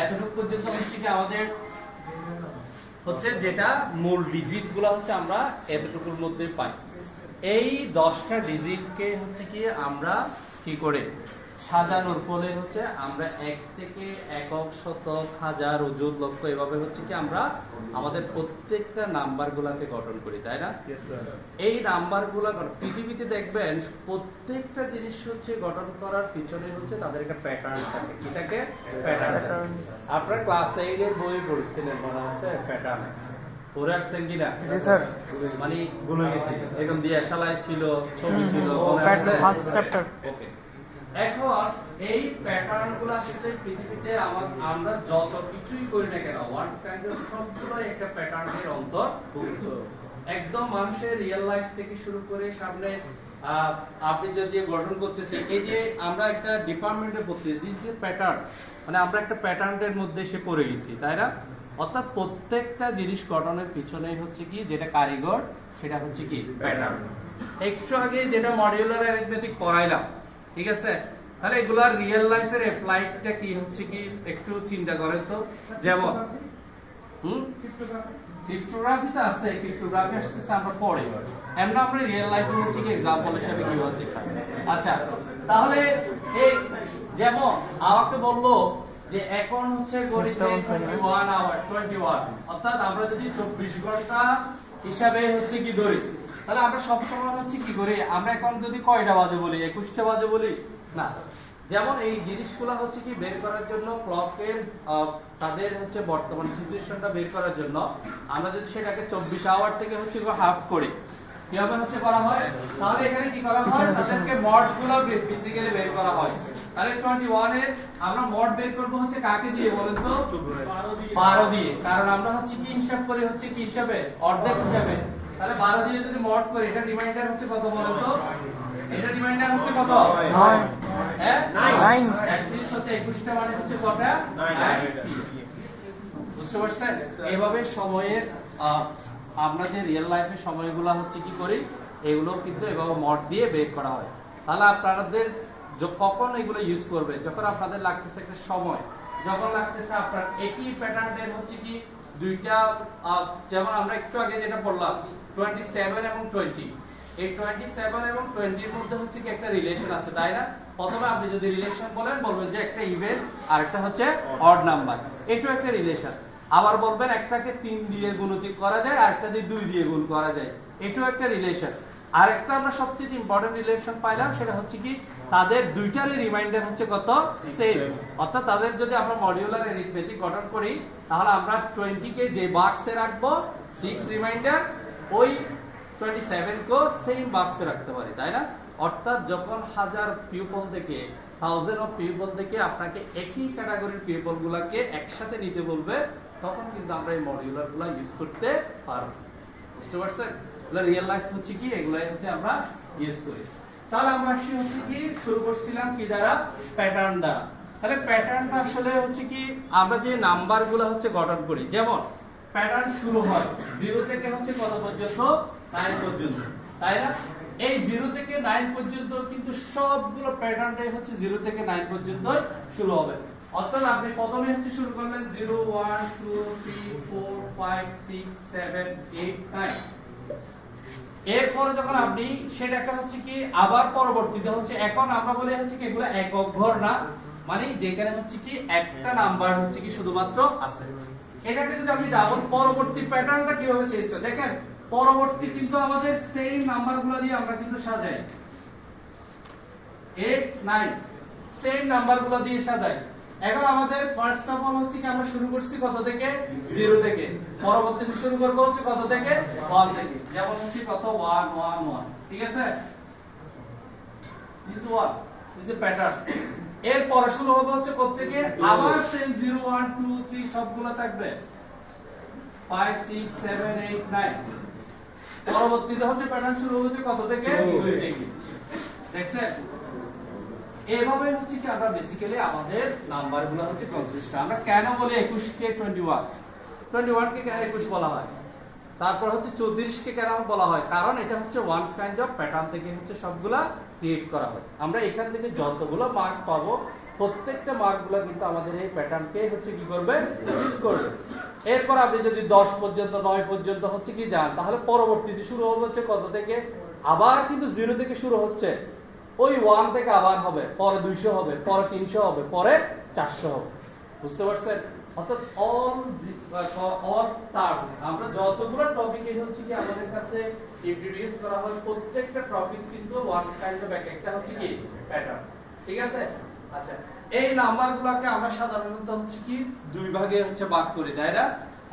[SPEAKER 1] এতটুকু পর্যন্ত হচ্ছে কি আমাদের হচ্ছে যেটা মূল ডিজিট গুলো হচ্ছে আমরা এতটুকুর মধ্যে পাই। এই 10টা ডিজিটকে হচ্ছে কি আমরা কি করে সাজানোর ফলে হচ্ছে আমরা 1 থেকে একক, শতক, হাজার, অযুত, লক্ষ এভাবে হচ্ছে কি আমরা আমাদের প্রত্যেকটা নাম্বার গুলাকে গঠন করি, তাই না? এই নাম্বার গুলা পৃথিবীতে দেখবেন প্রত্যেকটা জিনিস হচ্ছে গঠন করার পিছনে হচ্ছে তাদের একটা প্যাটার্ন থাকে। কি থাকে? প্যাটার্ন। আপনারা ক্লাস 8 এর বই পড়ছিলেন মনে আছে? প্যাটার্ন পড়ে আসছেন কিনা?
[SPEAKER 2] জি স্যার,
[SPEAKER 1] মানে ভুলে গেছি, এরকম দিয়ে শালায় ছিল, ছবি ছিল,
[SPEAKER 2] ফার্স্ট চ্যাপ্টার।
[SPEAKER 1] ওকে, এখন এই প্যাটার্ন গুলো আসলে পৃথিবীতে আমরা যত কিছুই করি না কেন, ওয়ার্ডস কাইন্ড অফ সবগুলোই একটা প্যাটার্নের অন্তর্ভুক্ত। একদম মানুষের রিয়েল লাইফ থেকে শুরু করে সামনে আপনি যদি গঠন করতেছেন, এই যে আমরা একটা ডিপার্টমেন্টে পড়তে দিস যে প্যাটার্ন, মানে আমরা একটা প্যাটার্নের মধ্যে এসে পড়ে গেছি, তাই না? অর্থাৎ প্রত্যেকটা জিনিস গঠনের পিছনেই হচ্ছে কি যেটা কারিগর, সেটা হচ্ছে কি প্যাটার্ন। একটু আগে যেটা মডিউলার অ্যারিথমেটিক পড়াইলাম, ঠিক আছে? তাহলে এগুলার রিয়েল লাইফের অ্যাপ্লাইডটা কি হচ্ছে কি একটু চিন্তা করেন তো। যেমন ক্রিপ্টোগ্রাফিতে আছে, ক্রিপ্টোগ্রাফি আসতেছে আমরা পড়ে, এমন আমরা রিয়েল লাইফে হচ্ছে কি एग्जांपल হিসেবে কি হতে চাই। আচ্ছা, তাহলে এই যেমন আমাকে বললো যে এখন হচ্ছে গণিতে 21 আওয়ার 21, অর্থাৎ আমরা যদি 24 ঘন্টা হিসাবে হচ্ছে কি ধরি, তাহলে আমরা সব সময় হচ্ছে কি করি, আমরা এখন যদি কয়টা বাজে বলি, 21টা বাজে বলি না। যেমন এই জিনিসগুলো হচ্ছে কি বের করার জন্য ক্লকের তাদের হচ্ছে বর্তমান সিচুয়েশনটা বের করার জন্য আমরা যদি সেটাকে 24 আওয়ার থেকে হচ্ছে হাফ করি, কিভাবে হচ্ছে করা হয়? তাহলে এখানে কি করা হয়, তাদেরকে মড গুলো বেসিক্যালি বের করা হয়। তাহলে 21 এর আমরা মড বের করব হচ্ছে কাকে দিয়ে বলেন তো? 12 দিয়ে। কারণ আমরা হচ্ছে কি হিসাব করি হচ্ছে কি হিসাবে, অর্ধেক হিসাবে। তাহলে 12 দিয়ে যদি মড করি, এটা রিমাইন্ডার হচ্ছে কত বলেন তো? এটা রিমাইন্ডার হচ্ছে কত? 9। হ্যাঁ 9। অ্যাটলিস্ট হচ্ছে 21টা মানে হচ্ছে কটা? 9। বুঝতে পারছেন? এইভাবে সময়ের আমরা যে রিয়েল লাইফে সময়গুলো হচ্ছে কি করি, এগুলো কিন্তু এভাবে মড দিয়ে বের করা হয়। তাহলে আপনাদের কখন এগুলো ইউজ করবে, যখন আপনাদের লাগতেছে একটা সময়, যখন লাগতেছে আপনার একই প্যাটার্নের হচ্ছে কি দুইটা, যেমন আমরা একটু আগে যেটা পড়লাম 27 এবং 20, এই 27 এবং 20 এর মধ্যে হচ্ছে কি একটা রিলেশন আছে, তাই না? প্রথমে আপনি যদি রিলেশন বলেন, বলবেন যে একটা ইভেন আর একটা হচ্ছে অড নাম্বার, এটাও একটা রিলেশন। আবার বলবেন একটাকে 3 দিয়ে গুণিত করা যায়, আর একটা দিয়ে 2 দিয়ে গুণ করা যায়, এটাও একটা রিলেশন। আরেকটা আমরা সবচেয়ে ইম্পর্টেন্ট রিলেশন পাইলাম, সেটা হচ্ছে কি তাদের দুইটারই রিমাইন্ডার হচ্ছে কত সেম। অর্থাৎ তাদের যদি আমরা মডিউলার অ্যারিথমেটিক গঠন করি, তাহলে আমরা 20 কে যে বাক্সে রাখবো 6 রিমাইন্ডার, ওই 27 কো সেম বাক্সে রাখতে পারি, তাই না? অর্থাৎ যখন 1000 পিপল থেকে 1000 অফ পিপল থেকে আপনাকে একই ক্যাটাগরির পিপল গুলাকে একসাথে নিতে বলবে, তখন কিন্তু আমরা এই মডিউলার গুলা ইউজ করতে পারবো। বুঝতে পারছেন? রিয়েল লাইফ হচ্ছে কি এগুলাই হচ্ছে আমরা ইউজ করি। তাহলে আমরা আসি হচ্ছে কি শুরু করছিলাম কি দ্বারা, প্যাটার্ন দ্বারা। তাহলে প্যাটার্নটা আসলে হচ্ছে কি আমরা যে নাম্বারগুলো হচ্ছে গঠন করি, যেমন প্যাটার্ন শুরু হয় 0 থেকে হচ্ছে কত পর্যন্ত, 9 পর্যন্ত, তাই না? এই 0 থেকে 9 পর্যন্ত কিন্তু সবগুলো প্যাটার্নটাই হচ্ছে 0 থেকে 9 পর্যন্ত শুরু হবে। অর্থাৎ আপনি প্রথমে হচ্ছে শুরু করলেন 0 1 2 3 4 5 6 7 8 9। এরপরে যখন আপনি সেটাকে হচ্ছে কি আবার পরবর্তীতে হচ্ছে, এখন আমরা বলি হচ্ছে কি এগুলো একক ঘর না, মানে যেখানে হচ্ছে কি একটা নাম্বার হচ্ছে কি শুধুমাত্র আছে। এটাকে যদি আপনি ডাবল, পরবর্তী প্যাটার্নটা কিভাবে চেঞ্জ হয় দেখেন, পরবর্তী কিন্তু আমাদের সেম নাম্বারগুলো দিয়ে আমরা কিন্তু সাজাই, 8 9 সেম নাম্বারগুলো দিয়ে সাজাই। এখন আমাদের ফার্স্ট অফ অল হচ্ছে কি আমরা শুরু করছি কত থেকে, 0 থেকে, পরবর্তীতে শুরু করব হচ্ছে কত থেকে, 1 থেকে। যেমন হচ্ছে কত 1 1 1, ঠিক আছে? This was this A pattern. এর পরে শুরু হবে হচ্ছে কত থেকে, আবার সেম 0 1 2 3 সবগুলো থাকবে, 5 6 7 8 9। পরবর্তীতে হচ্ছে প্যাটার্ন শুরু হচ্ছে কত থেকে, 2 থেকে। দেখছেন? এইভাবে হচ্ছে কি আমরা বেসিক্যালি আমাদের নাম্বারগুলো হচ্ছে কনসিস্টেন্ট। আমরা কেন বলি 21 কে 21, 21 কে কেন 21 বলা হয়, তারপর হচ্ছে 34 কে কেন বলা হয়, কারণ এটা হচ্ছে ওয়ান কাইন্ড অফ প্যাটার্ন থেকে হচ্ছে সবগুলা ক্রিয়েট করা হয়। আমরা এখান থেকে যতগুলো মার্ক পাবো, প্রত্যেকটা মার্কগুলো কিন্তু আমাদের এই প্যাটার্নকে হচ্ছে কি করবে, ইউজ করবে। এরপর আপনি যদি 10 পর্যন্ত 9 পর্যন্ত হচ্ছে কি যান, তাহলে পরবর্তীতে শুরু হবে হচ্ছে কত থেকে, আবার কিন্তু 0 থেকে শুরু হচ্ছে, ওই 1 থেকে আবার হবে, পরে 200 হবে, পরে 300 হবে, পরে 400 হবে। বুঝতে পারছেন? অর্থাৎ অল টার্ম আমরা যতগুলো টপিকে হচ্ছে কি আমাদের কাছে ইন্ট্রোডিউস করা হয়, প্রত্যেকটা টপিক কিন্তু ওয়ান কাইন্ড অফ একটা হচ্ছে কি প্যাটার্ন, ঠিক আছে? আচ্ছা, এই নাম্বারগুলোকে আমরা সাধারণত হচ্ছে কি দুই ভাগে হচ্ছে ভাগ করি, তাই না?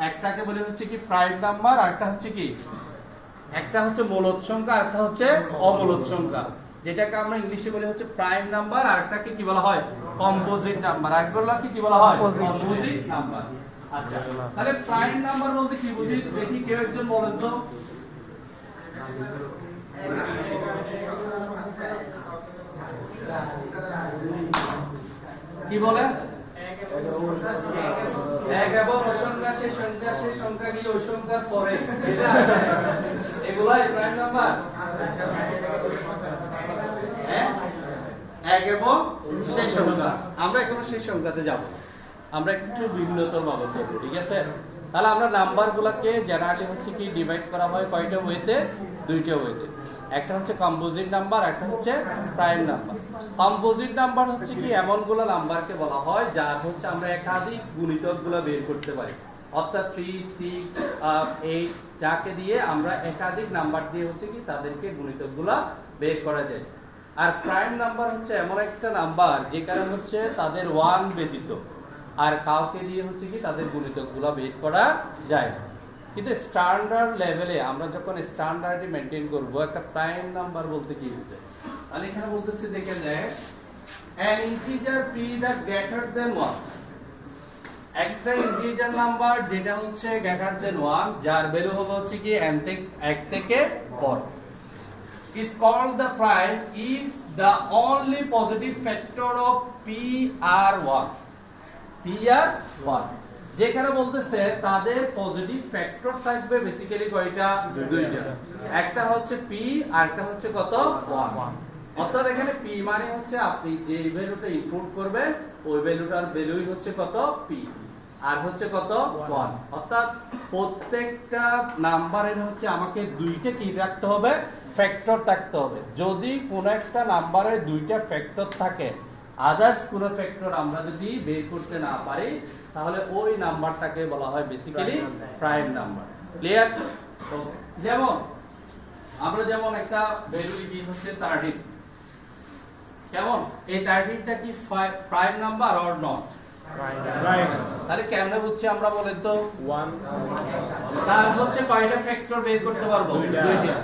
[SPEAKER 1] একটাকে বলি হচ্ছে কি প্রাইম নাম্বার, আর একটা হচ্ছে কি, একটা হচ্ছে মূলদ সংখ্যা, আর একটা হচ্ছে অমূলদ সংখ্যা, যেটাকে আমরা ইংলিশে বলি হচ্ছে প্রাইম নাম্বার, আর একটাকে কি বলা হয়, কম্পোজিট নাম্বার। আরেকগুলোকে কি বলা হয়, কম্পোজিট নাম্বার। আচ্ছা, তাহলে প্রাইম নাম্বার বলতে কি বুঝি দেখি, কেউ একজন বলেন তো। কি বলে, এক এবং সংখ্যা, সেই সংখ্যা গিয়ে ওই সংখ্যার পরে এটা আসে, এগুলাই প্রাইম নাম্বার। এক এবং শেষ সংখ্যা, আমরা এখন শেষ সংখ্যাতে যাব, আমরা একটু বিভিন্নতর ভাবে করব, ঠিক আছে? তাহলে আমরা নাম্বারগুলোকে জেনারেলি হচ্ছে কি ডিভাইড করা হয় কয়টা ওয়েতে, দুইটা ওয়েতে। একটা হচ্ছে কম্পোজিট নাম্বার, একটা হচ্ছে প্রাইম নাম্বার। কম্পোজিট নাম্বার হচ্ছে কি এমনগুলো নাম্বারকে বলা হয় যার হচ্ছে আমরা একাধিক গুণিতকগুলো বের করতে পারি, অর্থাৎ 3 6 8 যাকে দিয়ে আমরা একাধিক নাম্বার দিয়ে হচ্ছে কি তাদেরকে গুণিতকগুলো বের করা যায়। আর প্রাইম নাম্বার হচ্ছে এমন একটা নাম্বার যেখানে হচ্ছে তাদের 1 ব্যতীত আর কাউকে দিয়ে হচ্ছে কি তাদের গুণিতকগুলো বের করা যায় না। কিন্তু স্ট্যান্ডার্ড লেভেলে আমরা যখন স্ট্যান্ডার্ডই মেইনটেইন করব, একটা প্রাইম নাম্বার বলতে কি বোঝায়, তাহলে এখানে বলতেছে দেখেন যে an integer p that greater than 1, একটা ইন্টিজার নাম্বার যেটা হচ্ছে greater than 1, যার ভ্যালু হবে হচ্ছে কি 1 থেকে 4, is called the prime if the only positive factor of p are 1, p are 1। যেখানে বলতেছে তাদের পজিটিভ ফ্যাক্টর থাকবে বেসিক্যালি কয়টা, দুইটা, একটা হচ্ছে p আর একটা হচ্ছে কত 1। অর্থাৎ এখানে p মানে হচ্ছে আপনি যে ভ্যালুটা ইনপুট করবেন ওই ভ্যালুটার ভ্যালুই হচ্ছে কত p, আর হচ্ছে কত 1। অর্থাৎ প্রত্যেকটা নাম্বারের হচ্ছে আমাকে দুইটা কি রাখতে হবে, ফ্যাক্টর থাকতে হবে। যদি কোন একটা নাম্বারে দুইটা ফ্যাক্টর থাকে, আদার্স কোন ফ্যাক্টর আমরা যদি বের করতে না পারি, তাহলে ওই নাম্বারটাকে বলা হয় বেসিক্যালি প্রাইম নাম্বার। ক্লিয়ার? যেমন আমরা যেমন একটা ভ্যালু লিখি হচ্ছে 13, কেমন? এই 13টা কি prime number or not?
[SPEAKER 3] Right
[SPEAKER 1] তাহলে কেমনে বুঝছি আমরা বলেন তো?
[SPEAKER 3] 1
[SPEAKER 1] তার হচ্ছে কয়টা ফ্যাক্টর বের করতে পারবো?
[SPEAKER 3] দুইটা।
[SPEAKER 1] দুইটা।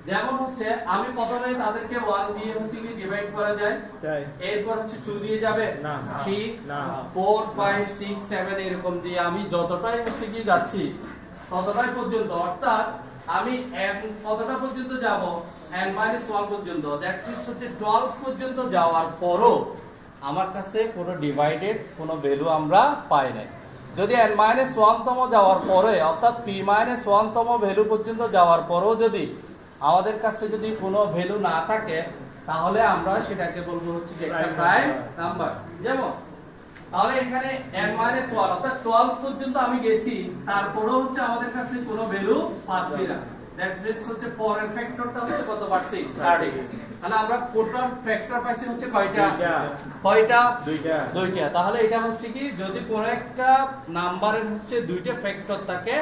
[SPEAKER 1] যেমন হচ্ছে আমি প্রথমে তাদেরকে 1 দিয়ে হচ্ছে কি ডিভাইড করা যায়,
[SPEAKER 3] তাই
[SPEAKER 1] এরপর হচ্ছে 2 দিয়ে যাবে,
[SPEAKER 3] না।
[SPEAKER 1] 3
[SPEAKER 3] না।
[SPEAKER 1] 4 5 6 7 এরকম দিয়ে আমি যতটাই হচ্ছে কি যাচ্ছি ততটাই পর্যন্ত, অর্থাৎ আমি n কতটা পর্যন্ত যাব? n-1 পর্যন্ত। দ্যাটস মিন্স হচ্ছে 12 পর্যন্ত যাওয়ার পরও আমার কাছে কোনো ডিভাইডেড কোনো ভ্যালু আমরা পাই নাই। যদি n-1 তম যাওয়ার পরে অর্থাৎ p-1 তম ভ্যালু পর্যন্ত যাওয়ার পরেও যদি আমাদের কাছে যদি কোনো ভ্যালু না থাকে, তাহলে আমরা সেটাকে বলবো হচ্ছে যে একটা প্রাইম নাম্বার। যেমন তাহলে এখানে n-1 অর্থাৎ 12 পর্যন্ত আমি গেছি, তারপরেও হচ্ছে আমাদের কাছে কোনো ভ্যালু পাচ্ছি না। দ্যাটস মিন্স হচ্ছে পরের ফ্যাক্টরটা হচ্ছে কত পাচ্ছি? 30। তাহলে আমরা টোটাল ফ্যাক্টর পাইছি হচ্ছে কয়টা? কয়টা? দুইটা। তাহলে এটা হচ্ছে কি, যদি কোনো একটা নাম্বারের হচ্ছে দুইটা ফ্যাক্টর থাকে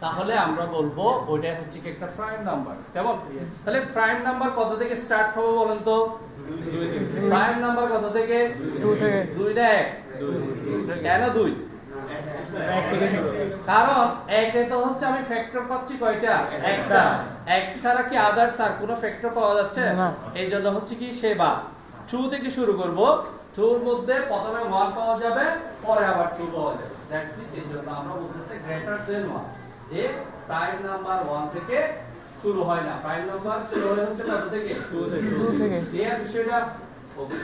[SPEAKER 1] তাহলে আমরা বলবো ওইটা হচ্ছে কি একটা প্রাইম নাম্বার। কেমন? তাহলে প্রাইম নাম্বার কত থেকে স্টার্ট হবে বলেন তো? প্রাইম নাম্বার কত থেকে?
[SPEAKER 2] 2 থেকে।
[SPEAKER 1] 2 না 1? কেন 2? কারণ একে তো হচ্ছে আমি ফ্যাক্টর পাচ্ছি কয়টা? একটা। এক ছাড়া কি আদার্স আর কোনো ফ্যাক্টর পাওয়া যাচ্ছে
[SPEAKER 2] না।
[SPEAKER 1] এই জন্য হচ্ছে কি সেবা 2 থেকে শুরু করব। 2 এর মধ্যে প্রথমে 1 পাওয়া যাবে, পরে আবার 2 পাওয়া যাবে। দ্যাটস মিন্স এই জন্য আমরা বলতেছি গ্রেটার দেন 1, যে প্রাইম নাম্বার 1 থেকে শুরু হয় না, প্রাইম নাম্বার শুরু হয় হচ্ছে কত থেকে? 2 থেকে।
[SPEAKER 2] 2 থেকে।
[SPEAKER 1] ক্লিয়ার বিষয়টা? ওকে।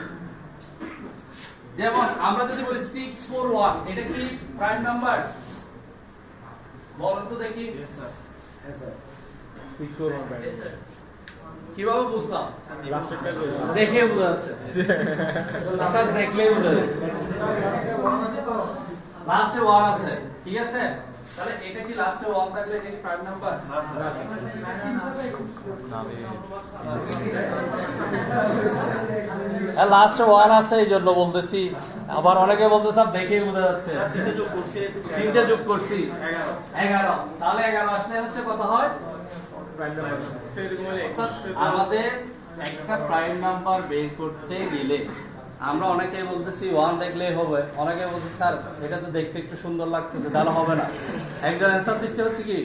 [SPEAKER 1] যেমন আমরা যদি বলি 641, এটা কি প্রাইম নাম্বার? বলেন তো দেখি।
[SPEAKER 3] 641
[SPEAKER 1] কিভাবে বুঝলাম?
[SPEAKER 3] লাস্টেরটা
[SPEAKER 1] দেখে বোঝা যাচ্ছে। আচ্ছা দেখলেই বোঝা যাচ্ছে। লাস্টে 1 আছে, ঠিক আছে? তাহলে এটা কি লাস্টে 1 থাকলে এটা কি প্রাইম নাম্বার? লাস্টে 1 আছে এই জন্য বলতেছি। আবার অনেকে বলতে স্যার দেখেই বোঝা যাচ্ছে। তিনটে যোগ করছি 11। তাহলে 11 আসলে হচ্ছে কত হয়? অর্থাৎ আমাদের একটা প্রাইম নাম্বার বের করতে গেলে আমরা অনেকেই বলতেছি 1 দেখলেই হবে, অনেকে বলছে স্যার এটা তো দেখতে একটু সুন্দর লাগতেছে, তাহলে হবে না। একজন অ্যান্সার দিচ্ছে হচ্ছে কি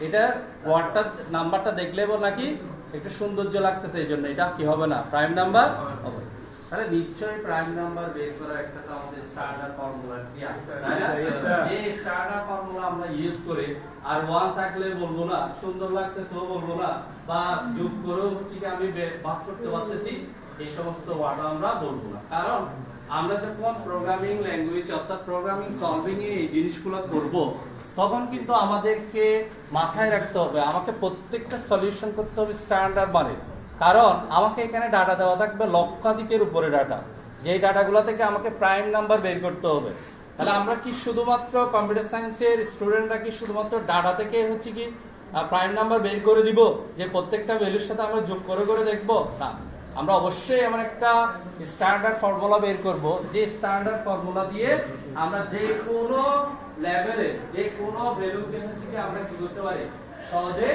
[SPEAKER 1] এটা ওয়ার্ডটা নাম্বারটা দেখলে নাকি একটু সৌন্দর্য লাগতেছে, এই জন্য এটা কি হবে না, প্রাইম নাম্বার হবে। তাহলে নিশ্চয়ই প্রাইম নাম্বার বের করার একটা তো আমাদের স্ট্যান্ডার্ড ফর্মুলা কি আছে, তাই না? এই স্ট্যান্ডার্ড ফর্মুলা আমরা ইউজ করে আর 1 থাকলে বলবো না, সুন্দর লাগতেছে বলবো না, বা যোগ করেও হচ্ছে কি আমি ভাগ করতে পারতেছি, এই সমস্ত ওয়ার্ড আমরা বলবো না। কারণ আমরা যখন প্রোগ্রামিং ল্যাঙ্গুয়েজ অর্থাৎ প্রোগ্রামিং সলভিং এ এই জিনিসগুলো করব, তখন কিন্তু আমাদেরকে মাথায় রাখতে হবে আমাকে প্রত্যেকটা সলিউশন করতে হবে স্ট্যান্ডার্ড মানে। কারণ আমাকে এখানে ডাটা দেওয়া থাকবে লক্ষাধিকের উপরে ডাটা, যেই ডাটাগুলো থেকে আমাকে প্রাইম নাম্বার বের করতে হবে। তাহলে আমরা কি শুধুমাত্র কম্পিউটার সায়েন্সের স্টুডেন্টরা কি শুধুমাত্র ডাটা থেকে হচ্ছে কি প্রাইম নাম্বার বের করে দিব, যে প্রত্যেকটা ভ্যালুর সাথে আমরা যোগ করে করে দেখব? না, আমরা অবশ্যই এমন একটা স্ট্যান্ডার্ড ফর্মুলা বের করব, যে স্ট্যান্ডার্ড ফর্মুলা দিয়ে আমরা যে কোনো লেভেলে যে কোনো ভ্যালুকে হচ্ছে কি আমরা কি করতে পারি, সহজে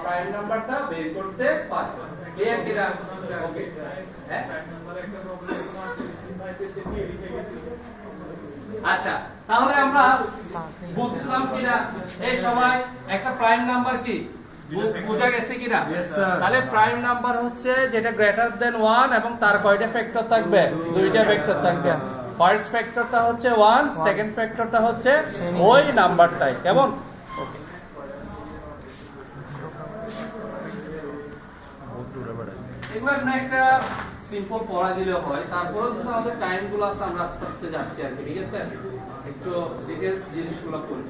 [SPEAKER 1] প্রাইম নাম্বারটা বের করতে পারি। ক্লিয়ার কিনা? ওকে। আচ্ছা, তাহলে আমরা বুঝলাম কিনা এই সময় একটা প্রাইম নাম্বার কি বুঝা গেছে কিনা? তাহলে প্রাইম নাম্বার হচ্ছে যেটা গ্রেটার দেন 1 এবং তার কয়টা ফ্যাক্টর থাকবে? দুইটা ফ্যাক্টর থাকবে। ফার্স্ট ফ্যাক্টরটা হচ্ছে 1, সেকেন্ড ফ্যাক্টরটা হচ্ছে ওই নাম্বারটাই। কেমন? ওকে। এবার না একটা সিম্পল পড়া দিলে হয়, তারপরে যদি আমাদের টাইমগুলো আছে আমরা আস্তে আস্তে যাচ্ছি আর কি, ঠিক আছে? একটু ডিটেইলস জিনিসগুলো করি।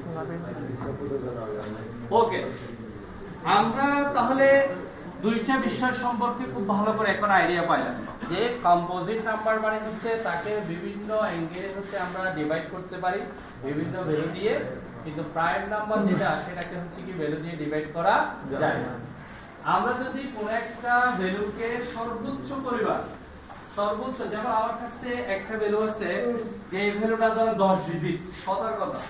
[SPEAKER 1] ওকে, আমরা তাহলে দুইটা বিষয় সম্পর্কে খুব ভালো করে এখন আইডিয়া পাইলাম, যে কম্পোজিট নাম্বার মানে হচ্ছে তাকে বিভিন্ন অ্যাঙ্গেলে হচ্ছে আমরা ডিভাইড করতে পারি বিভিন্ন ভ্যালু দিয়ে, কিন্তু প্রাইম নাম্বার যেটা সেটাকে হচ্ছে কি ভ্যালু দিয়ে ডিভাইড করা যায় না। আমরা যদি কোন একটা ভ্যালুকে সর্বোচ্চ পরিমাণ, সর্বোচ্চ, যেমন আমার কাছে একটা ভ্যালু আছে যে এই ভ্যালুটা ধরো 10 ডিজিট, কথার কথা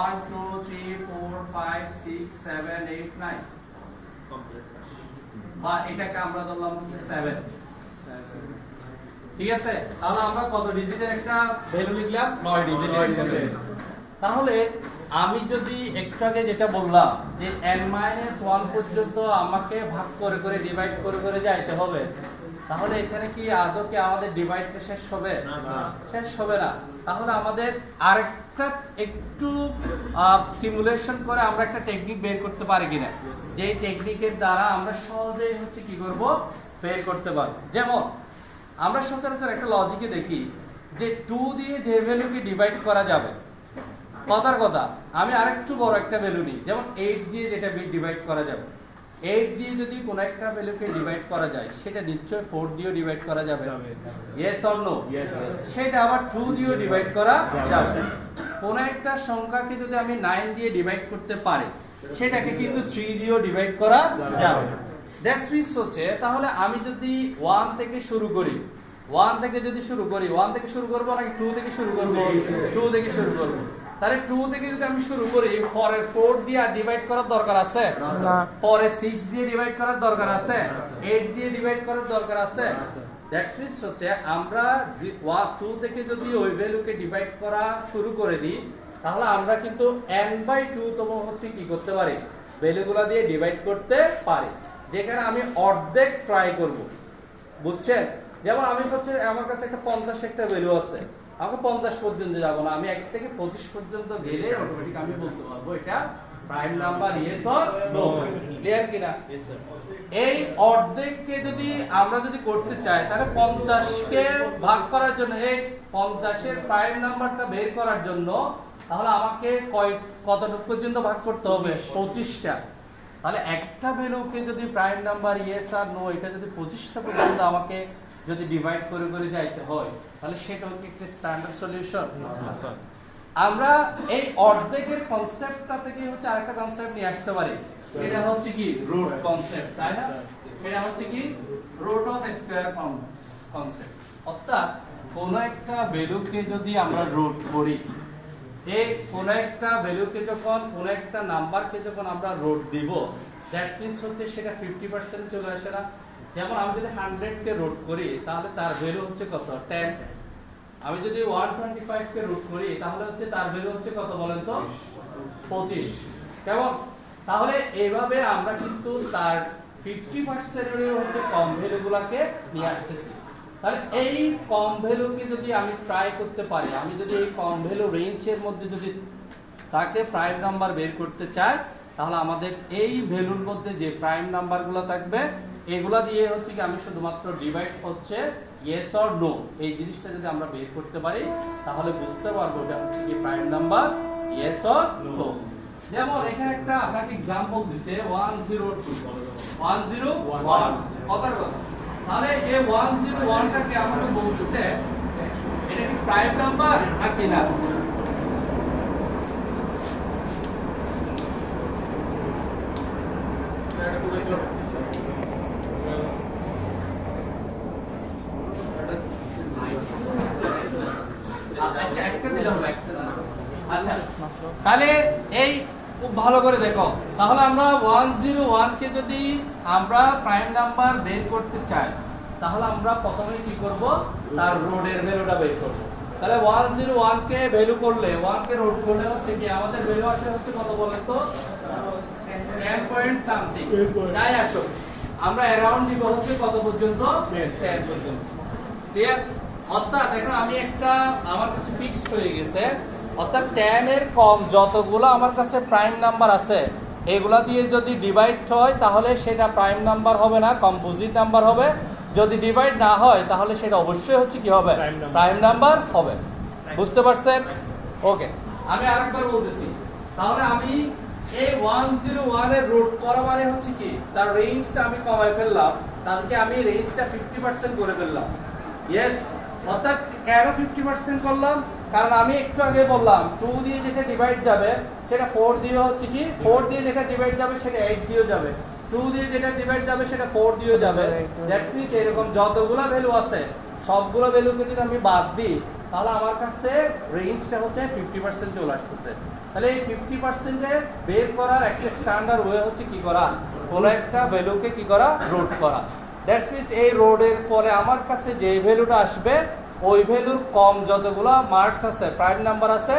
[SPEAKER 1] 1 2 3 4 5 6 7 8 9 বা এটাকে আমরা ধরলাম হচ্ছে 7। ঠিক আছে, তাহলে আমরা কত ডিজিটের একটা ভ্যালু লিখলাম? 9 ডিজিটের। তাহলে আমি যদি একটু আগে যেটা বললাম যে n-1 পর্যন্ত আমাকে ভাগ করে করে ডিভাইড করে করে যাইতে হবে, তাহলে এখানে কি আদৌ কি আমাদের ডিভাইডটা শেষ হবে? শেষ হবে না। তাহলে আমাদের আরেকটা একটু সিমুলেশন করে আমরা একটা টেকনিক বের করতে পারি কিনা, যে টেকনিকের দ্বারা আমরা সহজেই হচ্ছে কি করব, বের করতে পারবো। যেমন আমরা সচরাচর একটা লজিকে দেখি যে 2 দিয়ে যে ভ্যালুকে ডিভাইড করা যাবে, কথার কথা আমি আরেকটু বড় একটা ভ্যালু নিই, যেমন 8 দিয়ে যেটা ডিভাইড করা যাবে, 8 দিয়ে যদি কোন একটা ভ্যালুকে ডিভাইড করা যায় সেটা নিশ্চয়ই 4 দিয়ে ডিভাইড করা যাবে। Yes or no? সেটা আবার 2 দিয়ে ডিভাইড করা যাবে। কোন একটা সংখ্যাকে যদি আমি 9 দিয়ে ডিভাইড করতে পারি, সেটাকে কিন্তু 3 দিয়েও ডিভাইড করা যাবে। দ্যাটস মিন্স হচ্ছে, তাহলে আমি যদি 1 থেকে শুরু করি, 1 থেকে যদি শুরু করি, 1 থেকে শুরু করব নাকি 2 থেকে শুরু করব? 2 থেকে শুরু করব। তাহলে 2 থেকে যদি আমি শুরু করি, পরে 4 দিয়ে ডিভাইড করার দরকার আছে
[SPEAKER 2] না।
[SPEAKER 1] পরে 6 দিয়ে ডিভাইড করার দরকার আছে, 8 দিয়ে ডিভাইড করার দরকার আছে। দ্যাটস মিন্স হচ্ছে আমরা 2 থেকে যদি ওই ভ্যালুকে ডিভাইড করা শুরু করে দিই, তাহলে আমরা কিন্তু n/2 তম হচ্ছে কি করতে পারি, ভ্যালুগুলো দিয়ে ডিভাইড করতে পারি, যেখানে আমি অর্ধেক ট্রাই করব। বুঝছেন? যেমন আমি হচ্ছে আমার কাছে একটা 50 একটা ভ্যালু আছে, আমাকে 50 পর্যন্ত যাব না, আমি 1 থেকে 25 পর্যন্ত গেলে অটোমেটিক আমি বলতে পারবো এটা prime number, yes or no. Clear কিনা? এই অর্ধেককে যদি আমরা যদি করতে চাই, তাহলে 50 কে ভাগ করার জন্য, এই 50 এর প্রাইম নাম্বারটা বের করার জন্য, তাহলে আমাকে কতটুকু পর্যন্ত ভাগ করতে হবে? 25টা। তাহলে একটা ভ্যালুকে যদি প্রাইম নাম্বার, ইয়েস আর নো, এটা যদি 25টা পর্যন্ত আমাকে যদি ডিভাইড করে করে যাইতে হয়, তাহলে সেটা হচ্ছে একটা স্ট্যান্ডার্ড সলিউশন। আমরা এই অর্ধেকের কনসেপ্টটা থেকে হচ্ছে আরেকটা কনসেপ্ট নিয়ে আসতে পারি, এটা হচ্ছে কি রুট কনসেপ্ট, তাই না? এটা হচ্ছে কি রুট অফ স্কয়ার কনসেপ্ট। অর্থাৎ কোন একটা ভ্যালুকে যদি আমরা রুট করি, এই কোন একটা ভ্যালুকে যখন, কোন একটা নাম্বারকে যখন আমরা রুট দিব, দ্যাট মিন্স হচ্ছে সেটা 50% চলে আসে না? যেমন আমি যদি 100 কে রুট করি, তাহলে তার ভ্যালু হচ্ছে কত? 10। আমি যদি 125 কে রুট করি, তাহলে হচ্ছে তার ভ্যালু হচ্ছে কত বলেন তো? 25। কেমন? তাহলে এইভাবে আমরা কিন্তু তার 50% এর হচ্ছে কম ভ্যালুগুলোকে নিয়ে আসতেছি। তাহলে এই কম ভ্যালুকে যদি আমি ট্রাই করতে পারি, আমি যদি এই কম ভ্যালু রেঞ্জের মধ্যে যদি তাকে প্রাইম নাম্বার বের করতে চাই, তাহলে আমাদের এই ভ্যালুর মধ্যে যে প্রাইম নাম্বারগুলো থাকবে, এগুলা দিয়ে হচ্ছে কি আমি শুধুমাত্র ডিভাইড হচ্ছে ইয়েস অর নো, এই জিনিসটা যদি আমরা বের করতে পারি, তাহলে বুঝতে পারবো এটা হচ্ছে কি prime number, yes or no. যেমন এখানে একটা আপনাকে एग्जांपल দিছে 102 101 কথার কথা। তাহলে এই 101 টাকে আমাকে বলতেছে এটা কি প্রাইম নাম্বার নাকি না? আচ্ছা একটা দিলে হবে, একটা দিলে। আচ্ছা তাহলে এই খুব ভালো করে দেখো, তাহলে আমরা 101 কে যদি আমরা প্রাইম নাম্বার বের করতে চাই, তাহলে আমরা প্রথমে কি করব, তার রোডের ভ্যালুটা বের করব। তাহলে 101 কে ভ্যালু করলে, 1 কে রোড করলে হচ্ছে কি আমাদের ভ্যালু আসে হচ্ছে কত বলেন তো? 10 পয়েন্ট সামথিং। তাই আসো আমরা অ্যারাউন্ড দিব হচ্ছে কত পর্যন্ত? 10 পর্যন্ত। ক্লিয়ার? অর্থাৎ এখন আমি একটা আমার কাছে ফিক্সড হয়ে গেছে, অর্থাৎ 10 এর কম যতগুলো আমার কাছে প্রাইম নাম্বার আছে, এগুলা দিয়ে যদি ডিভাইড হয়, তাহলে সেটা প্রাইম নাম্বার হবে না, কম্পোজিট নাম্বার হবে। যদি ডিভাইড না হয়, তাহলে সেটা অবশ্যই হচ্ছে কি হবে? প্রাইম নাম্বার হবে। বুঝতে পারছেন? ওকে, আমি আরেকবার বলতেছি। তাহলে আমি এই 101 এর রুট করা মানে হচ্ছে কি, তার রেঞ্জটা আমি কমায় ফেললাম, তাহলে আমি রেঞ্জটা 50% করে ফেললাম। ইয়েস, অর্থাৎ কেন 50% করলাম? কারণ আমি একটু আগে বললাম 2 দিয়ে যেটা ডিভাইড যাবে সেটা 4 দিয়ে হচ্ছে কি, 4 দিয়ে যেটা ডিভাইড যাবে সেটা 8 দিয়েও যাবে, 2 দিয়ে যেটা ডিভাইড যাবে সেটা 4 দিয়েও যাবে। দ্যাটস মিন্স এরকম যতগুলো ভ্যালু আছে সবগুলো ভ্যালুকে যদি আমি বাদ দিই, তাহলে আমার কাছে রেঞ্জটা হচ্ছে 50% চলে আসতেছে। তাহলে এই 50% এর বের করার একটা স্ট্যান্ডার্ড ওয়ে হচ্ছে কি করা, কোনো একটা ভ্যালুকে কি করা, রোড করা। দ্যাটস মিনস এই রোডের পরে আমার কাছে যে ভ্যালুটা আসবে ওই ভ্যালুর কম যতগুলো মার্কস আছে, প্রাইম নাম্বার আছে,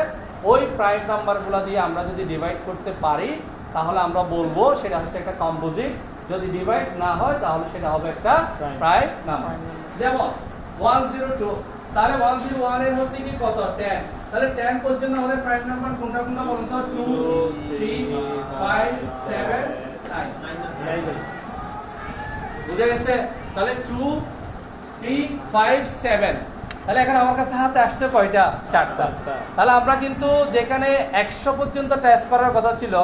[SPEAKER 1] ওই প্রাইম নাম্বারগুলো দিয়ে আমরা যদি ডিভাইড করতে পারি তাহলে আমরা বলবো সেটা হচ্ছে একটা কম্পোজিট। যদি ডিভাইড না হয় তাহলে সেটা হবে একটা প্রাইম নাম্বার। যেমন 102, তাহলে 101 এর হচ্ছে কি কত, 10। তাহলে 10 পর্যন্ত আমাদের প্রাইম নাম্বার কোনটা কোনটা বলুন তো? 2 3 5 7 9। বুঝে গেছে? তাহলে 2 3 5 7। তাহলে এখন আমার কাছে হাতে আসছে কয়টা? 4টা। তাহলে আমরা কিন্তু যেখানে 100 পর্যন্ত টেস্ট করার কথা ছিল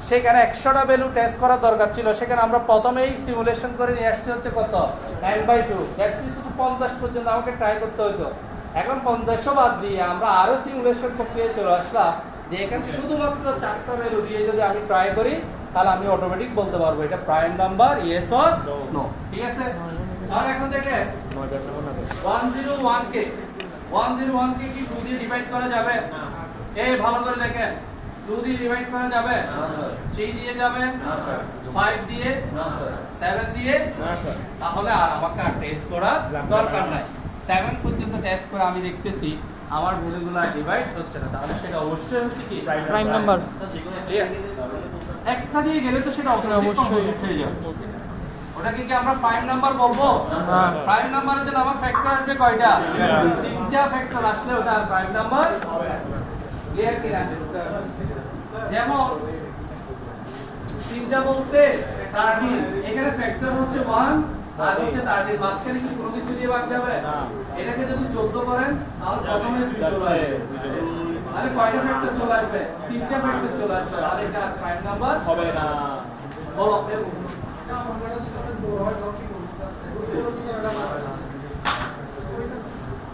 [SPEAKER 1] সেখানে 100টা ভ্যালু টেস্ট করার দরকার ছিল, সেখানে আমরা প্রথমেই সিমুলেশন করে নিয়ে আসছি হচ্ছে কত, n/2। দ্যাটস মিনস শুধু 50 পর্যন্ত আমাকে ট্রাই করতে হতো। এখন 50ও বাদ দিয়ে আমরা আরো সিমুলেশন প্রক্রিয়ায় চলে আসলাম যে এখানে শুধুমাত্র 4টা ভ্যালু দিয়ে যদি আমি ট্রাই করি তাহলে আমি অটোমেটিক বলতে পারবো এটা prime number, yes or no. ঠিক আছে? তাহলে এখন দেখেন 101 কে কি 2 দিয়ে ডিভাইড করা যাবে? এই ভালো করে দেখেন, 2 দিয়ে ডিভাইড করা যাবে?
[SPEAKER 4] না স্যার।
[SPEAKER 1] 3 দিয়ে যাবে?
[SPEAKER 4] না স্যার।
[SPEAKER 1] 5 দিয়ে?
[SPEAKER 4] না স্যার।
[SPEAKER 1] 7 দিয়ে?
[SPEAKER 3] না স্যার।
[SPEAKER 1] তাহলে আর আমাকে আর টেস্ট করার দরকার নাই। 7 পর্যন্ত টেস্ট করে আমি দেখতেছি আমার ভ্যালুগুলো ডিভাইড হচ্ছে না, তাহলে সেটা অবশ্যই হচ্ছে কি
[SPEAKER 2] প্রাইম নাম্বার।
[SPEAKER 1] Clear? একটা দিয়ে গেলে তো সেটা অবশ্যই কমপ্লিট হয়ে যাবে। ওটাকে কি আমরা প্রাইম নাম্বার বলবো?
[SPEAKER 2] হ্যাঁ।
[SPEAKER 1] প্রাইম নাম্বারের জন্য আমার ফ্যাক্টর আসবে কয়টা? 3টা ফ্যাক্টর আসলে ওটা প্রাইম নাম্বার হবে। ক্লিয়ার কি না? যেমন 3টা বলতে 13, এখানে ফ্যাক্টর হচ্ছে 1 আর হচ্ছে 13, মাঝখানে কি কোনো কিছু দিয়ে ভাগ যাবে? এটাকে যদি 14 করেন তাহলে প্রথমে 2 চলে আসবে। তাহলে কয়টা ফ্যাক্টর চলে আসবে? 3টা ফ্যাক্টর চলে আসবে। তাহলে এটা প্রাইম নাম্বার
[SPEAKER 3] হবে না।
[SPEAKER 1] বলো।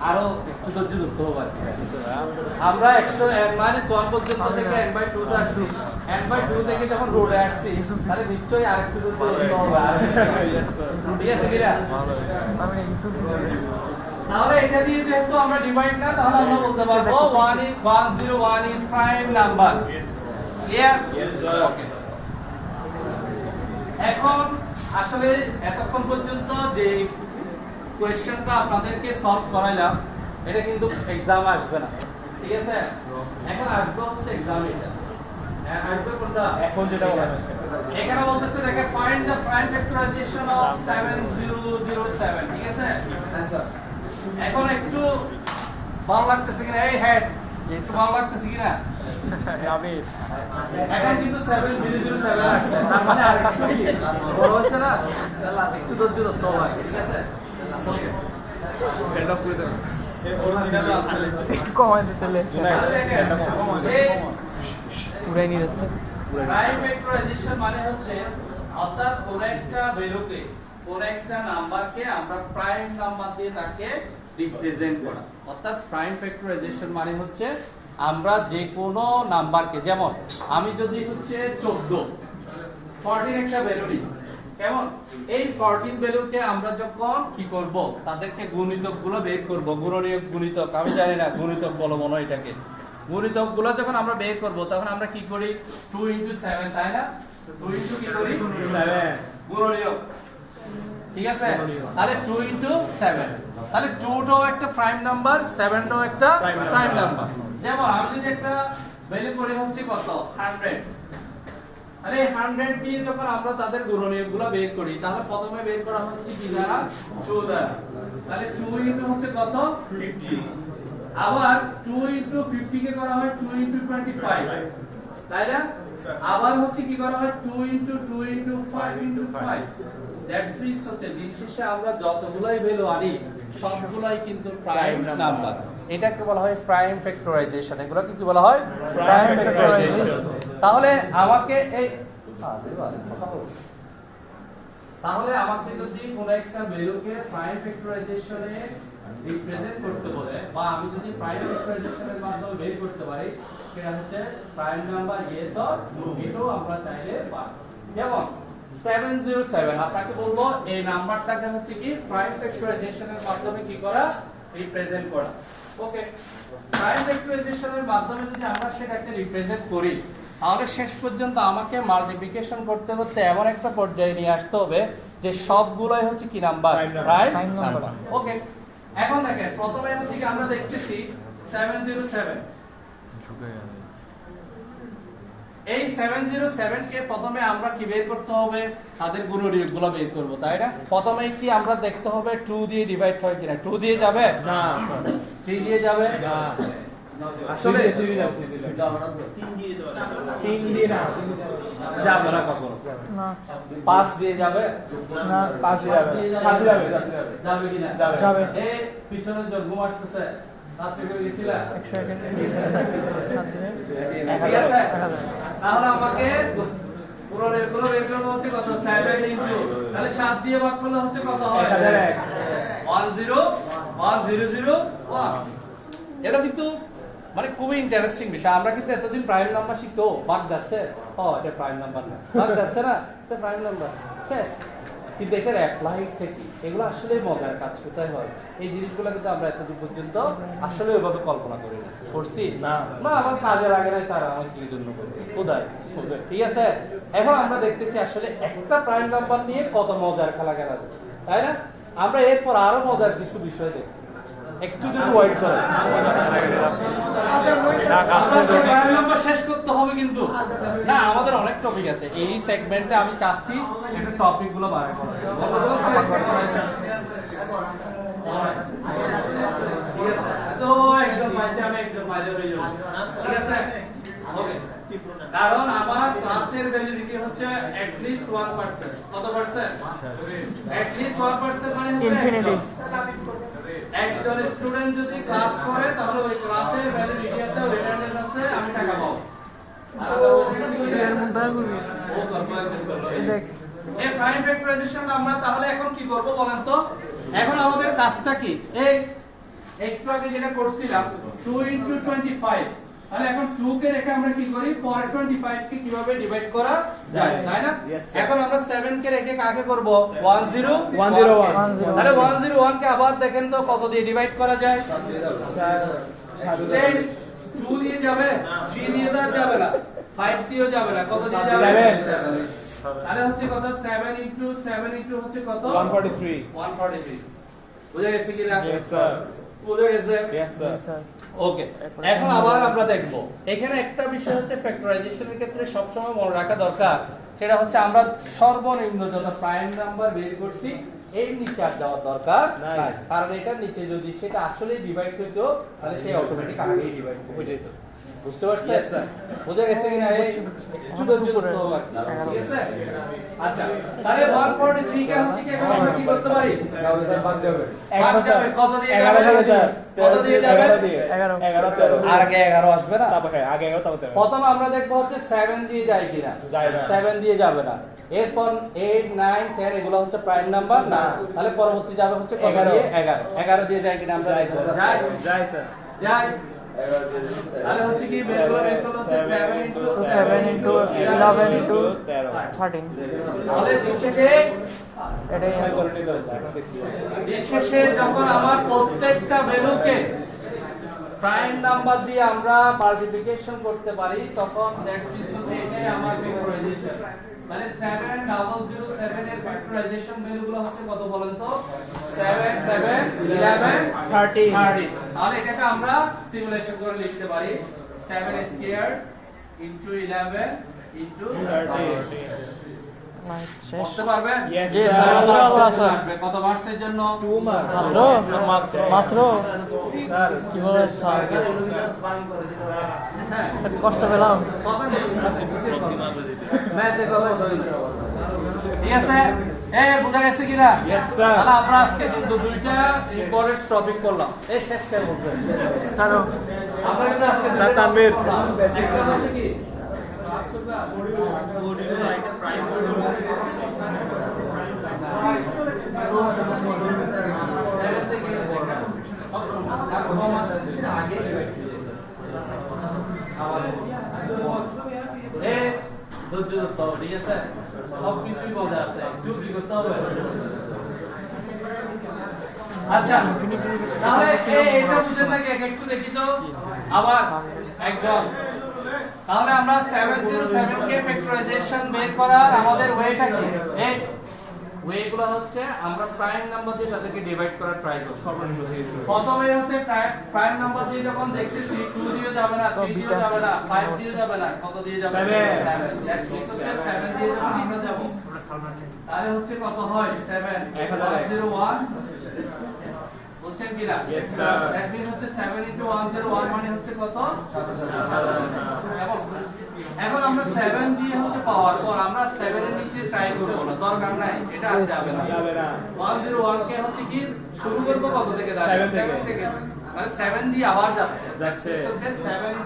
[SPEAKER 1] আরো একটু ধৈর্য ধরতে হবে। আমরা 100 পর্যন্ত থেকে n/2 তে আসছি, n/2 থেকে যখন রোডে আসছি তাহলে নিশ্চয়ই আরেকটু ধৈর্য ধরতে হবে। ঠিক আছে কিরা?
[SPEAKER 2] আমি ইউসুফ
[SPEAKER 1] তাহলে এটা দিয়ে যেহেতু আমরা ডিভাইড না, তাহলে আমরা বলতে পারবো 101 is prime number. ক্লিয়ার? ওকে। এখন আসলে এতক্ষণ পর্যন্ত যে কোয়েশ্চেনটা আপনাদেরকে সলভ করাইলাম এটা কিন্তু এক্সামে আসবে না। ঠিক আছে? এখন আসবে হচ্ছে এক্সামে এটা। আসবে কোনটা?
[SPEAKER 3] এখন যেটা বলা হয়েছে।
[SPEAKER 1] এখানে বলতেছে দেখে find the prime factorisation of 7007। ঠিক আছে?
[SPEAKER 4] হ্যাঁ স্যার।
[SPEAKER 1] এখন একটু ভালো লাগতেছে কিনা? এই হেড একটু ভালো লাগতেছে কিনা?
[SPEAKER 3] আমি
[SPEAKER 1] এখন কিন্তু 7007 আসছে, তার মানে আরেকটু কি বড় হচ্ছে না? একটু ধৈর্য ধরতে হবে। ঠিক আছে? ওকে।
[SPEAKER 3] এন্ড অফ করে দেন।
[SPEAKER 2] একটু কমাই দিতে
[SPEAKER 1] তাহলে দেখেন, এই
[SPEAKER 2] উড়াই নিয়ে যাচ্ছে।
[SPEAKER 1] প্রাইম ফ্যাক্টরাইজেশন মানে হচ্ছে অর্থাৎ কোন একটা ভ্যালুকে, কোন একটা নাম্বারকে আমরা প্রাইম নাম্বার দিয়ে তাকে রিপ্রেজেন্ট করা। অর্থাৎ প্রাইম ফ্যাক্টরাইজেশন মানে হচ্ছে আমরা যে কোনো নাম্বারকে, যেমন আমি যদি হচ্ছে 14 একটা ভ্যালু নিই, কেমন? এই 14 ভ্যালুকে আমরা যখন কি করব, তাদেরকে গুণিতক গুলো বের করব, গুণনীয়ক গুণিতক, আমি জানি না গুণিতক বলো মনে হয় এটাকে। গুণিতক গুলো যখন আমরা বের করব তখন আমরা কি করি? 2 × 7, তাই না? 2 × কি করি? 7 গুণনীয়ক। ঠিক আছে? তাহলে 2 × 7, তাহলে 2টাও একটা প্রাইম নাম্বার, 7টাও একটা প্রাইম নাম্বার। যেমন আমি যদি একটা ভ্যালু করি হচ্ছে কত, 100, আরে 100 দিয়ে যখন আমরা তাদের গুণনীয়কগুলো বের করি তাহলে প্রথমে বের করা হচ্ছে কি দ্বারা? 2 দ্বারা। তাহলে 2 × হচ্ছে কত? 50। আবার 2 × 50 কে করা হয় 2 × 25, তাই না? আবার হচ্ছে কি করা হয় 2 × 2 × 5 × 5। দ্যাটস মিন্স হচ্ছে দিন শেষে আমরা যতগুলাই ভ্যালু আনি সবগুলাই কিন্তু প্রাইম নাম্বার। এটাকে বলা হয় প্রাইম ফ্যাক্টরাইজেশন। এগুলোকে কি বলা হয়? Prime factorisation. তাহলে আমাকে এই তাহলে আমাকে যদি কোন একটা ভ্যালুকে প্রাইম ফ্যাক্টরাইজেশনে রিপ্রেজেন্ট করতে বলে বা আমি যদি প্রাইম ফ্যাক্টরাইজেশনের মাধ্যমে বের করতে পারি সেটা হচ্ছে prime number, yes or no. এটাও আমরা চাইলে পারবো। যেমন 707, আপনাকে বলবো এই নাম্বারটাকে হচ্ছে কি প্রাইম ফ্যাক্টরাইজেশনের মাধ্যমে কি করা? রিপ্রেজেন্ট করা। ওকে, প্রাইম ফ্যাক্টরাইজেশনের মাধ্যমে যদি আমরা সেটাকে রিপ্রেজেন্ট করি তাহলে শেষ পর্যন্ত আমাকে মাল্টিপ্লিকেশন করতে করতে এমন একটা পর্যায়ে নিয়ে আসতে হবে যে সবগুলোই হচ্ছে কি নাম্বার, প্রাইম নাম্বার। ওকে, এখন দেখেন প্রথমে হচ্ছে কি আমরা দেখতেছি 707। এই 707 কে প্রথমে আমরা কি বের করতে হবে, তাদের গুণনীয়কগুলো বের করব, তাই না? প্রথমে কি আমরা দেখতে হবে 2 দিয়ে ডিভাইড হয় কিনা। 2 দিয়ে যাবে না, 3 দিয়ে যাবে না, আসলে 3 দিয়ে যাবে, 3 দিয়ে না যাবে না কখনো
[SPEAKER 2] না,
[SPEAKER 1] 5 দিয়ে যাবে
[SPEAKER 2] না,
[SPEAKER 1] 5 দিয়ে যাবে, 7 দিয়ে যাবে, যাবে কিনা
[SPEAKER 2] যাবে।
[SPEAKER 1] এই পিছনে যোগ আসছে রাত্রি করে গেছিলা
[SPEAKER 2] 101
[SPEAKER 1] ঠিক আছে, তাহলে আমাকে পুরো রেগুলো বের করতে হচ্ছে কত, 7 ইনটু, তাহলে 7 দিয়ে ভাগ করলে হচ্ছে কত হয় 1001। এটা কিন্তু মানে খুবই ইন্টারেস্টিং বিষয়। আমরা কিন্তু এতদিন প্রাইম নাম্বার শিখছো, ভাগ যাচ্ছে, এটা প্রাইম নাম্বার না, ভাগ যাচ্ছে না, এটা প্রাইম নাম্বার শেষ। কিন্তু এটার অ্যাপ্লাইডটা কি, এগুলো আসলে মজার কাজ কোথায় হয়, এই জিনিসগুলো কিন্তু আমরা এতদিন পর্যন্ত আসলে ওইভাবে কল্পনা করি করছি না, আমার কাজের আগে নাই স্যার আমার কি জন্য করছি কোথায়, ঠিক আছে। এখন আমরা দেখতেছি আসলে একটা প্রাইম নাম্বার নিয়ে কত মজার খেলা খেলা যায়, তাই না? আমরা এরপর আরো মজার কিছু বিষয় দেখব, একটু যদি ওয়েট করেন প্রাইম নাম্বার শেষ করতে হবে কিন্তু না, আমাদের অনেক টপিক আছে এই সেগমেন্টে। আমি চাচ্ছি একটা টপিক গুলো বার করা, তো একজন পাইছে, আমি একজন পাইলে হয়ে যাব, ঠিক আছে। ওকে, কারণ আমার ক্লাসের ভ্যালিডিটি হচ্ছে at least 1%। কত পার্সেন্ট? at least 1% মানে হচ্ছে
[SPEAKER 2] ইনফিনিটি।
[SPEAKER 1] একজন স্টুডেন্ট যদি ক্লাস করে তাহলে ওই ক্লাসের ভ্যালিডিটি আছে, ওই অ্যাটেন্ডেন্স আছে, আমি টাকা পাবো। এই প্রাইম ফ্যাক্টরাইজেশন আমরা তাহলে এখন কি করব বলেন তো? এখন আমাদের কাজটা কি, এই একটু আগে যেটা করছিলাম 2 * 25, তাহলে এখন 2 কে রেখে আমরা কি করি, পরে 25 কে কিভাবে ডিভাইড করা যায়, তাই না? এখন আমরা 7 কে রেখে কাকে করব, 101। তাহলে 101 কে আবার দেখেন তো কত দিয়ে ডিভাইড করা যায়, 2 দিয়ে যাবে, 3 দিয়ে যাবে না, 5 দিয়েও যাবে না, কত দিয়ে যাবে, 7। তাহলে হচ্ছে কত, 7 * 7 হচ্ছে কত, 143। বুঝা গেছে কি না?
[SPEAKER 3] Yes sir.
[SPEAKER 1] বুঝা গেছে?
[SPEAKER 3] Yes sir.
[SPEAKER 1] ওকে, এখন আবার আমরা দেখব এখানে একটা বিষয় হচ্ছে ফ্যাক্টরাইজেশনের ক্ষেত্রে সবসময় মনে রাখা দরকার, সেটা হচ্ছে আমরা সর্বনিম্ন যত প্রাইম নাম্বার বের করছি এর নিচে আর যাওয়ার দরকার নাই, কারণ এটার নিচে যদি সেটা আসলে ডিভাইড হতো তাহলে সে অটোমেটিক আগেই ডিভাইড হয়ে যেত। বুঝতে পারছেন? বুঝা গেছে কিনা? একটু ধৈর্য ধরতে হবে, ঠিক আছে? আচ্ছা, তাহলে 143 কে হচ্ছে কি এখন আমরা কি করতে পারি, ভাগ যাবে, কত দিয়ে যাবে, কত দিয়ে যাবে,
[SPEAKER 2] 11
[SPEAKER 1] আর আগে 11 আসবে না,
[SPEAKER 3] তারপরে আগে 11 তারপরে
[SPEAKER 1] প্রথম আমরা দেখবো হচ্ছে 7 দিয়ে যায় কিনা,
[SPEAKER 3] যায় না।
[SPEAKER 1] 7 দিয়ে যাবে না। এরপর 8 9 10 এগুলো হচ্ছে প্রাইম নাম্বার না, তাহলে পরবর্তী যাবে হচ্ছে 11 দিয়ে যায় কিনা আমরা দেখব,
[SPEAKER 3] যায় স্যার,
[SPEAKER 1] যায়। তাহলে হচ্ছে কি বের করলে হচ্ছে 7 *
[SPEAKER 2] 7 * 11 * 13।
[SPEAKER 1] তাহলে দিন শেষে
[SPEAKER 2] এটাই answer।
[SPEAKER 1] দিন শেষে যখন আমার প্রত্যেকটা ভ্যালুকে প্রাইম নাম্বার দিয়ে আমরা মাল্টিপ্লিকেশন করতে পারি তখন দ্যাট মিন্স হচ্ছে এটাই আমার ফ্যাক্টরাইজেশন। মানে 7007 এর ফ্যাক্টরাইজেশন ভ্যালুগুলো হচ্ছে কত বলেন তো, 7 7 11 13। তাহলে এটাকে আমরা সিমুলেশন করে লিখতে পারি 7 স্কয়ার ইনটু 11 ইনটু 13। করতে পারবেন?
[SPEAKER 2] Yes, ইনশাআল্লাহ স্যার।
[SPEAKER 1] কত মার্কসের জন্য? 2 মার্ক।
[SPEAKER 2] মাত্র
[SPEAKER 3] স্যার
[SPEAKER 2] কি বলে স্যার,
[SPEAKER 1] হ্যাঁ,
[SPEAKER 2] কষ্ট পেলাম।
[SPEAKER 1] ম্যাথে কত হইল? ঠিক আছে, বুঝা গেছে কিনা?
[SPEAKER 3] Yes, sir.
[SPEAKER 1] তাহলে আমরা আজকে কিন্তু দুইটা ইম্পর্টেন্ট টপিক করলাম। এই শেষ কে বলছে?
[SPEAKER 2] স্যার
[SPEAKER 1] আমরা কিন্তু আজকে
[SPEAKER 3] স্যার তানভীর।
[SPEAKER 1] একটা হচ্ছে কি? ঠিক আছে, সবকিছুই মজা আছে, একটু কি করতে হবে, আচ্ছা তাহলে এইটা বুঝেন নাকি একটু দেখি তো আবার একজন তাহলে আমরা 707 কে ফ্যাক্টরাইজেশন বের করার আমাদের ওয়েটা কি এই ওয়েগুলো হচ্ছে আমরা প্রাইম নাম্বার দিয়ে তাদেরকে ডিভাইড করার ট্রাই করব প্রথমে হচ্ছে প্রাইম নাম্বার দিয়ে যখন দেখতেছি 2 দিয়ে যাবে না 3 দিয়ে যাবে না 5 দিয়ে যাবে না কত দিয়ে যাবে 7 দ্যাটস হচ্ছে 7 দিয়ে যখন আমরা যাব তাহলে হচ্ছে কত হয় 7 101 বুঝছেন কি না यस স্যার দ্যাট মিন্স হচ্ছে 7 * 101 মানে হচ্ছে কত 7000 এখন আমরা 7 দিয়ে হচ্ছে পাওয়ার পর আমরা 7 এর নিচে ট্রাই করব না দরকার নাই এটা আর যাবে না 101 কে হচ্ছে কি শুরু করব কত থেকে 7 থেকে মানে 7 দিয়ে আবার যাচ্ছে দ্যাটস হচ্ছে 7 *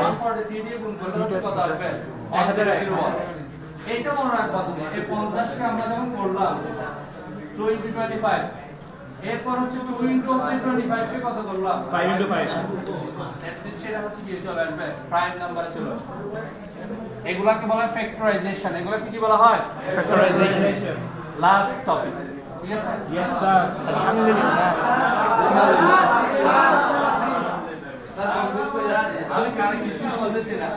[SPEAKER 1] 143 দিয়ে গুণ করলে হচ্ছে কত আসবে 1001 এটা মনে রাখবা তুমি এই 50 কে আমরা যখন করলাম 20 25 এরপর হচ্ছে 2 ইনটু হচ্ছে 25 কে কত করলাম 5 ইনটু 5 সেটা হচ্ছে কি চলে আসবে প্রাইম নাম্বারে চলে আসবে এগুলাকে বলা হয় ফ্যাক্টরাইজেশন এগুলাকে কি বলা হয় ফ্যাক্টরাইজেশন লাস্ট টপিক ঠিক আছে यस স্যার
[SPEAKER 2] আলহামদুলিল্লাহ
[SPEAKER 1] আমি কানে কিছু বলতেছি না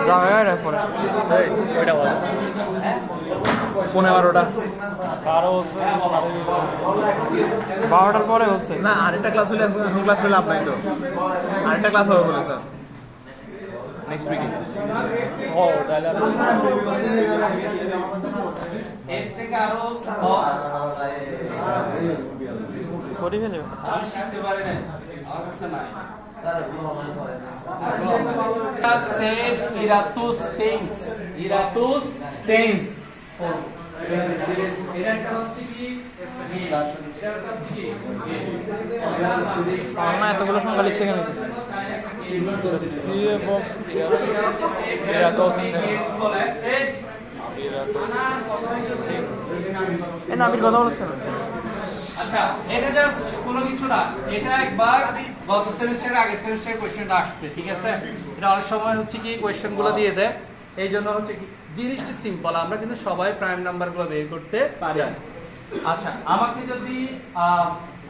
[SPEAKER 2] জায়গাটা পরে
[SPEAKER 3] ওইটা বল 15টা সারা বলছে
[SPEAKER 2] 12টার পরে হচ্ছে
[SPEAKER 3] না আরেকটা ক্লাস হলে এখন ক্লাস হলে আপনাই তো আরেকটা ক্লাস হবে বলে স্যার নেক্সট উইকে ও তাহলে
[SPEAKER 1] এর থেকে আরো
[SPEAKER 2] করে ফেলে
[SPEAKER 1] আমি শিখতে পারি না আমার কাছে নাই Iratus stains. এটা একটা হচ্ছে কি এটা একটা হচ্ছে কি
[SPEAKER 2] আমরা এতগুলো সংখ্যা লিখছে কেন এ নাবির কথা বলছেন
[SPEAKER 1] আচ্ছা এটা জাস্ট কোনো কিছু না এটা একবার গত সেমিস্টারে আগে সেমিস্টারে কোশ্চেনটা আসছে ঠিক আছে এটা অনেক সময় হচ্ছে কি কোশ্চেনগুলো দিয়ে দেয় এই জন্য হচ্ছে কি জিনিসটা সিম্পল আমরা কিন্তু সবাই প্রাইম নাম্বারগুলো বের করতে পারি আচ্ছা আমাকে যদি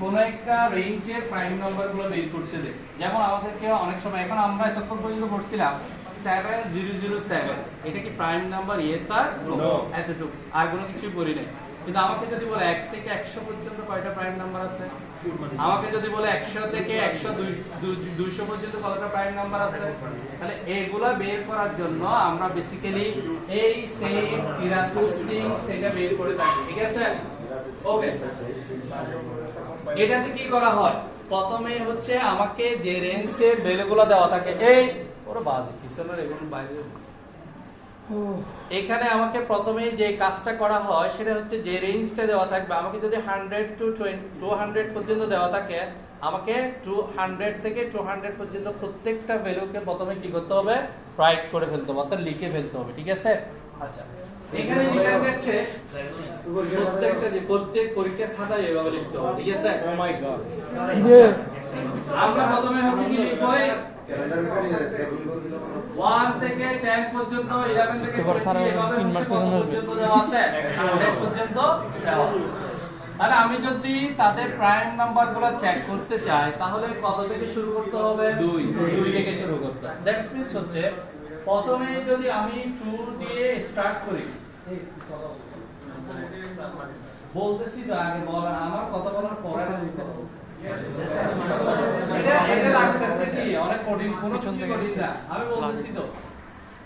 [SPEAKER 1] কোন একটা রেঞ্জের প্রাইম নাম্বারগুলো বের করতে দেয় যেমন আমাদেরকে অনেক সময় এখন আমরা এতক্ষণ পর্যন্ত পড়ছিলাম 7007 এটা কি প্রাইম নাম্বার ইয়েস আর নো এতটুকু আর কোনো কিছুই বলি নাই কিন্তু আমাকে যদি বলে 1 থেকে 100 পর্যন্ত কয়টা প্রাইম নাম্বার আছে আমাকে যদি বলে 100 থেকে 200 পর্যন্ত কতটা প্রাইম নাম্বার আছে তাহলে এগুলা বের করার জন্য আমরা বেসিক্যালি এই সেম ইরাতুস থিংস সেটা বের করে থাকি ঠিক আছে ওকে এটাতে কি করা হয় প্রথমে হচ্ছে আমাকে যে রেঞ্জের ভ্যালুগুলো দেওয়া থাকে এই ওরে বাজে পিছনের এগুলো বাইরে এখানে আমাকে প্রথমে যে কাজটা করা হয় সেটা হচ্ছে যে রেঞ্জটা দেওয়া থাকবে আমাকে যদি 100 টু 200 পর্যন্ত দেওয়া থাকে আমাকে 200 থেকে 200 পর্যন্ত প্রত্যেকটা ভ্যালুকে প্রথমে কি করতে হবে রাইট করে ফেলতে হবে অর্থাৎ লিখে ফেলতে হবে ঠিক আছে আচ্ছা এখানে লিখে রাখছে প্রত্যেক পরীক্ষার খাতায় এভাবে লিখতে হবে ঠিক আছে ও মাই গড আমরা প্রথমে হচ্ছে কি লিখবো 1 থেকে 10 পর্যন্ত 11 থেকে 20 পর্যন্ত দেওয়া আছে 100 পর্যন্ত দেওয়া আছে তাহলে আমি যদি তাদের প্রাইম নাম্বারগুলো চেক করতে চাই তাহলে কত থেকে শুরু করতে হবে 2 থেকে শুরু করতে হবে দ্যাটস মিন্স হচ্ছে প্রথমে যদি আমি 2 দিয়ে স্টার্ট করি বলতেছি তো আগে বলেন আমার কত বলার পরে না এটা লাগতেছে কি অনেক কোডিং কোনো কিছু করি না আমি বলতেছি তো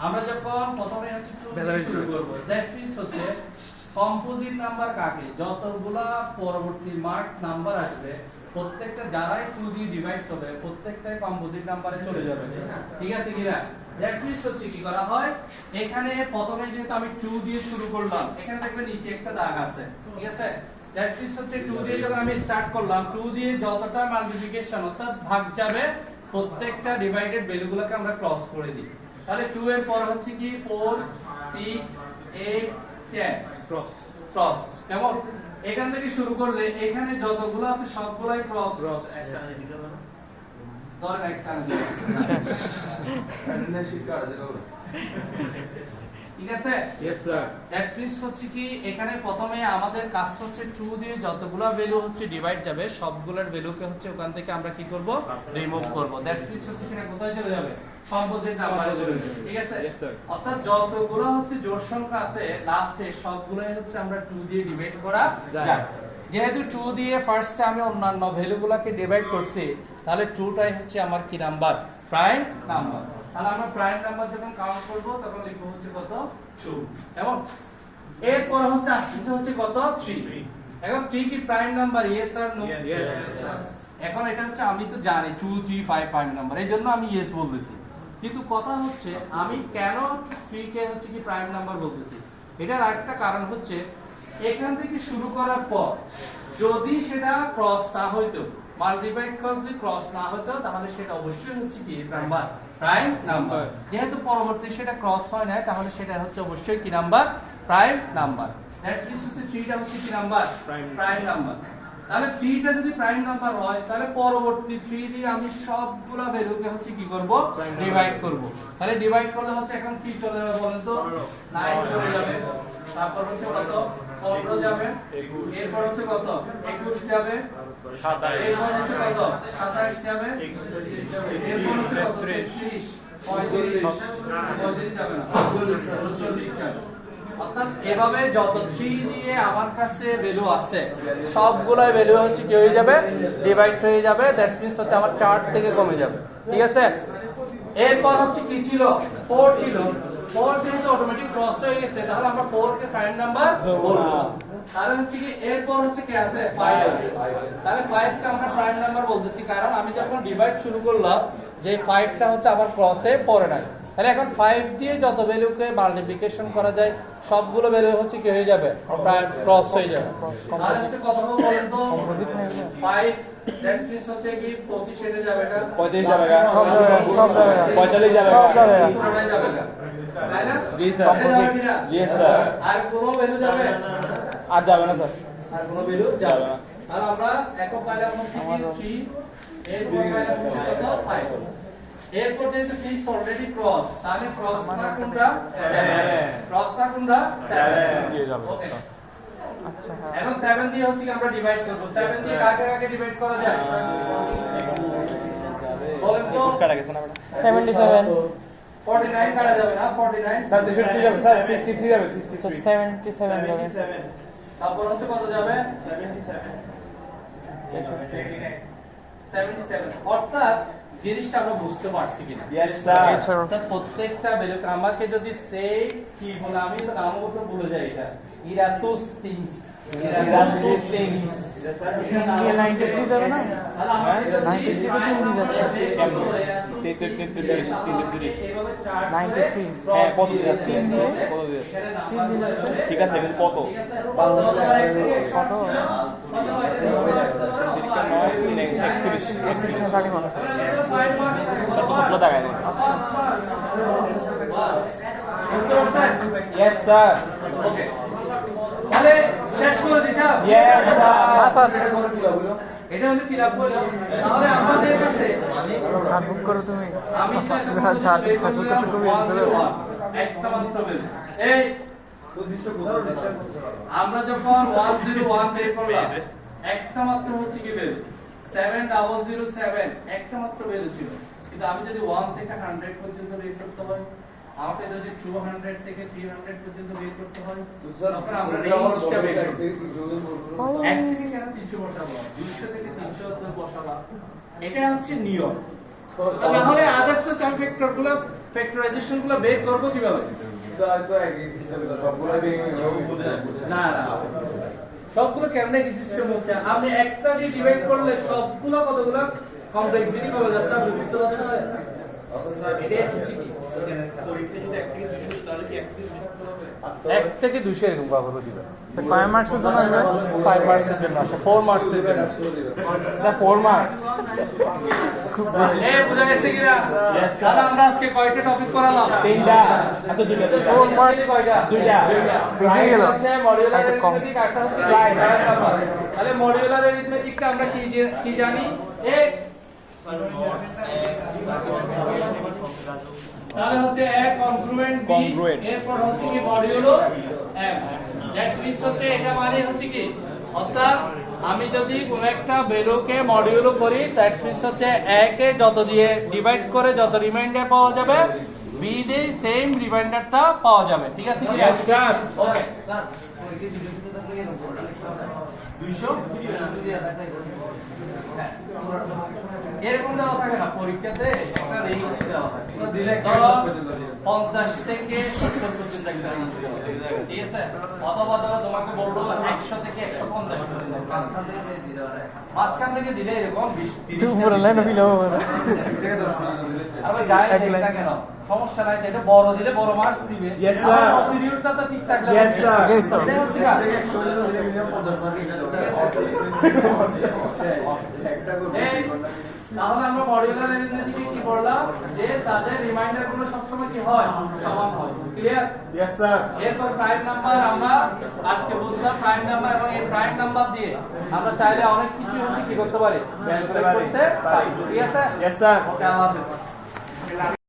[SPEAKER 1] আমরা যখন প্রথমে হচ্ছে 2 শুরু করব দ্যাট মিন্স হচ্ছে কম্পোজিট নাম্বার কাকে যতগুলা পরবর্তী মার্ক নাম্বার আসবে প্রত্যেকটা যারাই 2 দিয়ে ডিভাইড করবে প্রত্যেকটাই কম্পোজিট নাম্বারে চলে যাবে ঠিক আছে কি না দ্যাট মিন্স হচ্ছে কি করা হয় এখানে প্রথমে যেহেতু আমি 2 দিয়ে শুরু করলাম এখানে দেখবেন নিচে একটা দাগ আছে ঠিক আছে দ্যাট মিন্স হচ্ছে 2 দিয়ে যখন আমি স্টার্ট করলাম 2 দিয়ে যতটা মাল্টিপ্লিকেশন অর্থাৎ ভাগ যাবে প্রত্যেকটা ডিভাইডেড ভ্যালুগুলোকে আমরা ক্রস করে দিই তাহলে 2 এর পর হচ্ছে কি 4 6 8 10 ক্রস কেমন এখান থেকে শুরু করলে এখানে যতগুলো আছে সবগুলাই ক্রস ধরেন একটা ঠিক আছে?
[SPEAKER 3] Yes, sir.
[SPEAKER 1] দ্যাট মিন্স হচ্ছে কি এখানে প্রথমে আমাদের কাজ হচ্ছে 2 দিয়ে যতগুলা ভ্যালু হচ্ছে ডিভাইড যাবে সবগুলোর ভ্যালুকে হচ্ছে ওখান থেকে আমরা কি করব রিমুভ করব দ্যাট মিন্স হচ্ছে সেটা কোথায় চলে যাবে কম্পোজিট নাম্বারে চলে যাবে ঠিক আছে
[SPEAKER 3] Yes, sir.
[SPEAKER 1] অর্থাৎ যতগুলো হচ্ছে জোড় সংখ্যা আছে লাস্টে সবগুলোই হচ্ছে আমরা 2 দিয়ে ডিভাইড করা যায় যেহেতু 2 দিয়ে ফার্স্টে আমি অন্যান্য ভ্যালুগুলোকে ডিভাইড করছি তাহলে 2টাই হচ্ছে আমার কি নাম্বার প্রাইম নাম্বার তাহলে আমরা প্রাইম নাম্বার যখন কাউন্ট করব তখন লিখব হচ্ছে কত 2 এবং এরপর হচ্ছে আসছে হচ্ছে কত 3 এখন 3 কি প্রাইম নাম্বার ইয়েস আর নো
[SPEAKER 3] Yes.
[SPEAKER 1] এখন এটা হচ্ছে আমি তো জানি 2 3 5 প্রাইম নাম্বার এইজন্য আমি ইয়েস বলতেছি কিন্তু কথা হচ্ছে আমি কেন 3 কে হচ্ছে কি প্রাইম নাম্বার বলতেছি এটার আরেকটা কারণ হচ্ছে এখান থেকে শুরু করার পর যদি সেটা ক্রস না হইতো মাল্টিপ্লাইড করে যদি ক্রস না হতো তাহলে সেটা অবশ্যই হচ্ছে কি নাম্বার প্রাইম নাম্বার যেহেতু পরবর্তী সেটা ক্রস হয় না তাহলে সেটা হচ্ছে অবশ্যই কি number prime number that's means হচ্ছে 3টা হচ্ছে কি নাম্বার প্রাইম নাম্বার তাহলে 3টা যদি প্রাইম নাম্বার হয় তাহলে পরবর্তী 3 দিয়ে আমি সবগুলা ভ্যালুকে হচ্ছে কি করব ডিভাইড করব তাহলে ডিভাইড করলে হচ্ছে এখন কি চলে যাবে বলেন তো 9 চলে যাবে তারপর হচ্ছে কত 15 যাবে এরপর হচ্ছে কত 21 যাবে 27 এরপর হচ্ছে কত 27 যাবে এরপর হচ্ছে কত 33 35 যাবে না 40 যাবে অর্থাৎ এভাবে যত 3 দিয়ে আমার কাছে ভ্যালু আছে সবগুলাই ভ্যালু হচ্ছে কি হয়ে যাবে ডিভাইড হয়ে যাবে দ্যাটস মিন্স হচ্ছে আমার 4 থেকে কমে যাবে ঠিক আছে এরপর হচ্ছে কি ছিল 4 ছিল 4 যেহেতু অটোমেটিক ক্রস হয়ে গেছে তাহলে আমরা 4 কে প্রাইম নাম্বার বলবো তাহলে হচ্ছে কি এরপর হচ্ছে কি আছে 5 আছে তাহলে 5 কে আমরা প্রাইম নাম্বার বলতেছি কারণ আমি যখন ডিভাইড শুরু করলাম যে 5টা হচ্ছে আবার ক্রসে পড়ে নাই তাহলে এখন 5 দিয়ে যত ভ্যালুকে মাল্টিপ্লিকেশন করা যায় সবগুলো ভ্যালু হচ্ছে কি হয়ে যাবে প্রায় ক্রস হয়ে যাবে তাহলে হচ্ছে কত হবে বলেন তো 5 দ্যাটস মিন্স হচ্ছে কি 25 এর যাবে না
[SPEAKER 3] 35 যাবে না
[SPEAKER 2] সব যাবে
[SPEAKER 3] 45 যাবে
[SPEAKER 2] সব যাবে
[SPEAKER 1] পুরোটাই যাবে না তাই না
[SPEAKER 3] জি স্যার
[SPEAKER 1] এটা যাবে কিনা?
[SPEAKER 3] Yes, sir.
[SPEAKER 1] আর কোনো ভ্যালু যাবে
[SPEAKER 3] আর যাবে না স্যার
[SPEAKER 1] আর কোনো ভ্যালু যাবে না তাহলে আমরা একক পাইলাম হচ্ছে কি 3 এরপর পাইলাম হচ্ছে কত 5 এরপর যেহেতু 6 অলরেডি ক্রস তাহলে ক্রসটা কোনটা 7 ক্রসটা কোনটা 7
[SPEAKER 3] দিয়ে যাবে
[SPEAKER 1] ওকে
[SPEAKER 2] আচ্ছা হ্যাঁ
[SPEAKER 1] এখন 7 দিয়ে হচ্ছে কি আমরা ডিভাইড করব 7 দিয়ে কাকে কাকে ডিভাইড করা যায় বলেন তো
[SPEAKER 3] 21 কাটা গেছে না বেটা
[SPEAKER 2] 77
[SPEAKER 1] 49 কাটা যাবে না 49
[SPEAKER 3] স্যার 63 যাবে স্যার 63 যাবে
[SPEAKER 2] তো
[SPEAKER 3] 63
[SPEAKER 2] 77 যাবে
[SPEAKER 1] তারপর হচ্ছে কত যাবে 77 অর্থাৎ জিনিসটা আমরা বুঝতে পারছি কিনা
[SPEAKER 3] Yes, sir.
[SPEAKER 2] Yes, sir.
[SPEAKER 1] অর্থাৎ প্রত্যেকটা ভ্যালুকে আমাকে যদি সেই কি বলে আমি তো নামও তো ভুলে যাই এটা ইরাতুস থিংস ইরাতুস থিংস
[SPEAKER 2] দিয়ে 93 যাবে না
[SPEAKER 1] তাহলে আমাকে যদি
[SPEAKER 2] 93 তো উনি যাচ্ছে। 93
[SPEAKER 3] হ্যাঁ কত দিয়ে যাচ্ছে
[SPEAKER 2] তিন দিয়ে
[SPEAKER 3] কত দিয়ে যাচ্ছে
[SPEAKER 1] এখানে নাম্বার যাচ্ছে
[SPEAKER 3] ঠিক আছে কিন্তু কত
[SPEAKER 2] কত
[SPEAKER 3] দিকটা 9 3 31
[SPEAKER 2] 31
[SPEAKER 3] সব তো সবগুলো দেখায় না
[SPEAKER 1] বুঝতে পারছেন
[SPEAKER 3] Yes, sir.
[SPEAKER 1] ওকে তাহলে শেষ করে দিতাম
[SPEAKER 3] Yes, sir.
[SPEAKER 2] হ্যাঁ স্যার
[SPEAKER 1] এটা হলো কি লাভ বললাম তাহলে আমাদের কাছে
[SPEAKER 2] ছাড় বুক করো তুমি
[SPEAKER 1] আমি তো এখন
[SPEAKER 2] ছাড় বুক করতে খুবই
[SPEAKER 1] একটা মাত্র বের এই আমরা যখন 101 বের করলাম একটা মাত্র হচ্ছে কি বের 7007 একটা মাত্র বের ছিল কিন্তু আমি যদি 1 থেকে 100 পর্যন্ত বের করতে হয় আমাকে যদি 200 থেকে 300 পর্যন্ত বের করতে হয় তখন আমরা রেঞ্জটা বের করব এক থেকে কেন 300 বসাবো 200 থেকে 300 বসাবো এটা হচ্ছে নিয়ম তাহলে আদার্স ফ্যাক্টর গুলো ফ্যাক্টরাইজেশন গুলো বের করব কিভাবে না না সবগুলো কেমনে কি সিস্টেম হচ্ছে আপনি একটা দিয়ে ডিভাইড করলে সবগুলো কতগুলো কমপ্লেক্সিটি কমে যাচ্ছে আপনি বুঝতে পারতেছেন এটাই হচ্ছে কি এক থেকে 200 এরকম ভাবে দিবেন
[SPEAKER 2] কয় মার্কসের জন্য আসবে
[SPEAKER 1] 5 মার্কসের জন্য আসে 4 মার্কসের জন্য
[SPEAKER 3] স্যার 4 মার্কস
[SPEAKER 2] খুব বেশি
[SPEAKER 1] এই বুঝা গেছে কিনা
[SPEAKER 3] Yes, sir.
[SPEAKER 1] দাদা আমরা আজকে কয়টা টপিক করালাম
[SPEAKER 3] তিনটা আচ্ছা দুইটা
[SPEAKER 1] 4 মার্কস কয়টা
[SPEAKER 3] দুইটা
[SPEAKER 2] বেশি গেল
[SPEAKER 1] হচ্ছে মডিউলার
[SPEAKER 2] একটা কম।
[SPEAKER 1] অ্যারিথমেটিক একটা হচ্ছে লাইন তাহলে মডিউলার অ্যারিথমেটিকটা আমরা কি জানি এই তাহলে হচ্ছে a কনগ্রুয়েন্ট b
[SPEAKER 3] Congruent.
[SPEAKER 1] এরপর হচ্ছে কি মডিউলো m দ্যাটস মিন্স হচ্ছে এটা মানে হচ্ছে কি অর্থাৎ আমি যদি কোন একটা ভ্যালুকে মডিউলো করি দ্যাটস মিন্স হচ্ছে a কে যত দিয়ে ডিভাইড করে যত রিমাইন্ডার পাওয়া যাবে b দিয়ে সেম রিমাইন্ডারটা পাওয়া যাবে ঠিক আছে কি
[SPEAKER 3] Yes, sir.
[SPEAKER 1] ওকে স্যার 200 এরকম দেওয়া থাকে না পরীক্ষাতে একটা রেঞ্জ দেওয়া থাকে ধরো 50 থেকে 70 পর্যন্ত একটা range দেওয়া থাকে, ঠিক আছে অথবা ধরো তোমাকে বললো 100 থেকে 150 পর্যন্ত মাঝখান থেকে দিলে এরকম 20
[SPEAKER 2] তুই
[SPEAKER 1] 30
[SPEAKER 2] পুরো লাইন ফিল হবে না
[SPEAKER 1] আবার যায়
[SPEAKER 2] এক লাইন।
[SPEAKER 1] এটা কেন সমস্যা নাই তো, এটা বড় দিলে বড় মার্কস দিবে
[SPEAKER 3] Yes, sir.
[SPEAKER 1] প্রসিডিউরটা তো ঠিক থাকলে
[SPEAKER 3] Yes, sir.
[SPEAKER 2] Okay, sir.
[SPEAKER 1] এটা হচ্ছে না এই, তাহলে আমরা মডিউলার অ্যারিথমেটিকে কি বললাম যে তাদের রিমাইন্ডার গুলো সবসময় কি হয় সমান হয় ক্লিয়ার
[SPEAKER 3] Yes, sir.
[SPEAKER 1] এরপর প্রাইম নাম্বার আমরা আজকে বুঝলাম প্রাইম নাম্বার এবং এই প্রাইম নাম্বার দিয়ে আমরা চাইলে অনেক কিছু হচ্ছে কি করতে পারি ক্যালকুলেট করতে পারি ঠিক আছে
[SPEAKER 3] Yes, sir.
[SPEAKER 1] ওকে আল্লাহ হাফেজ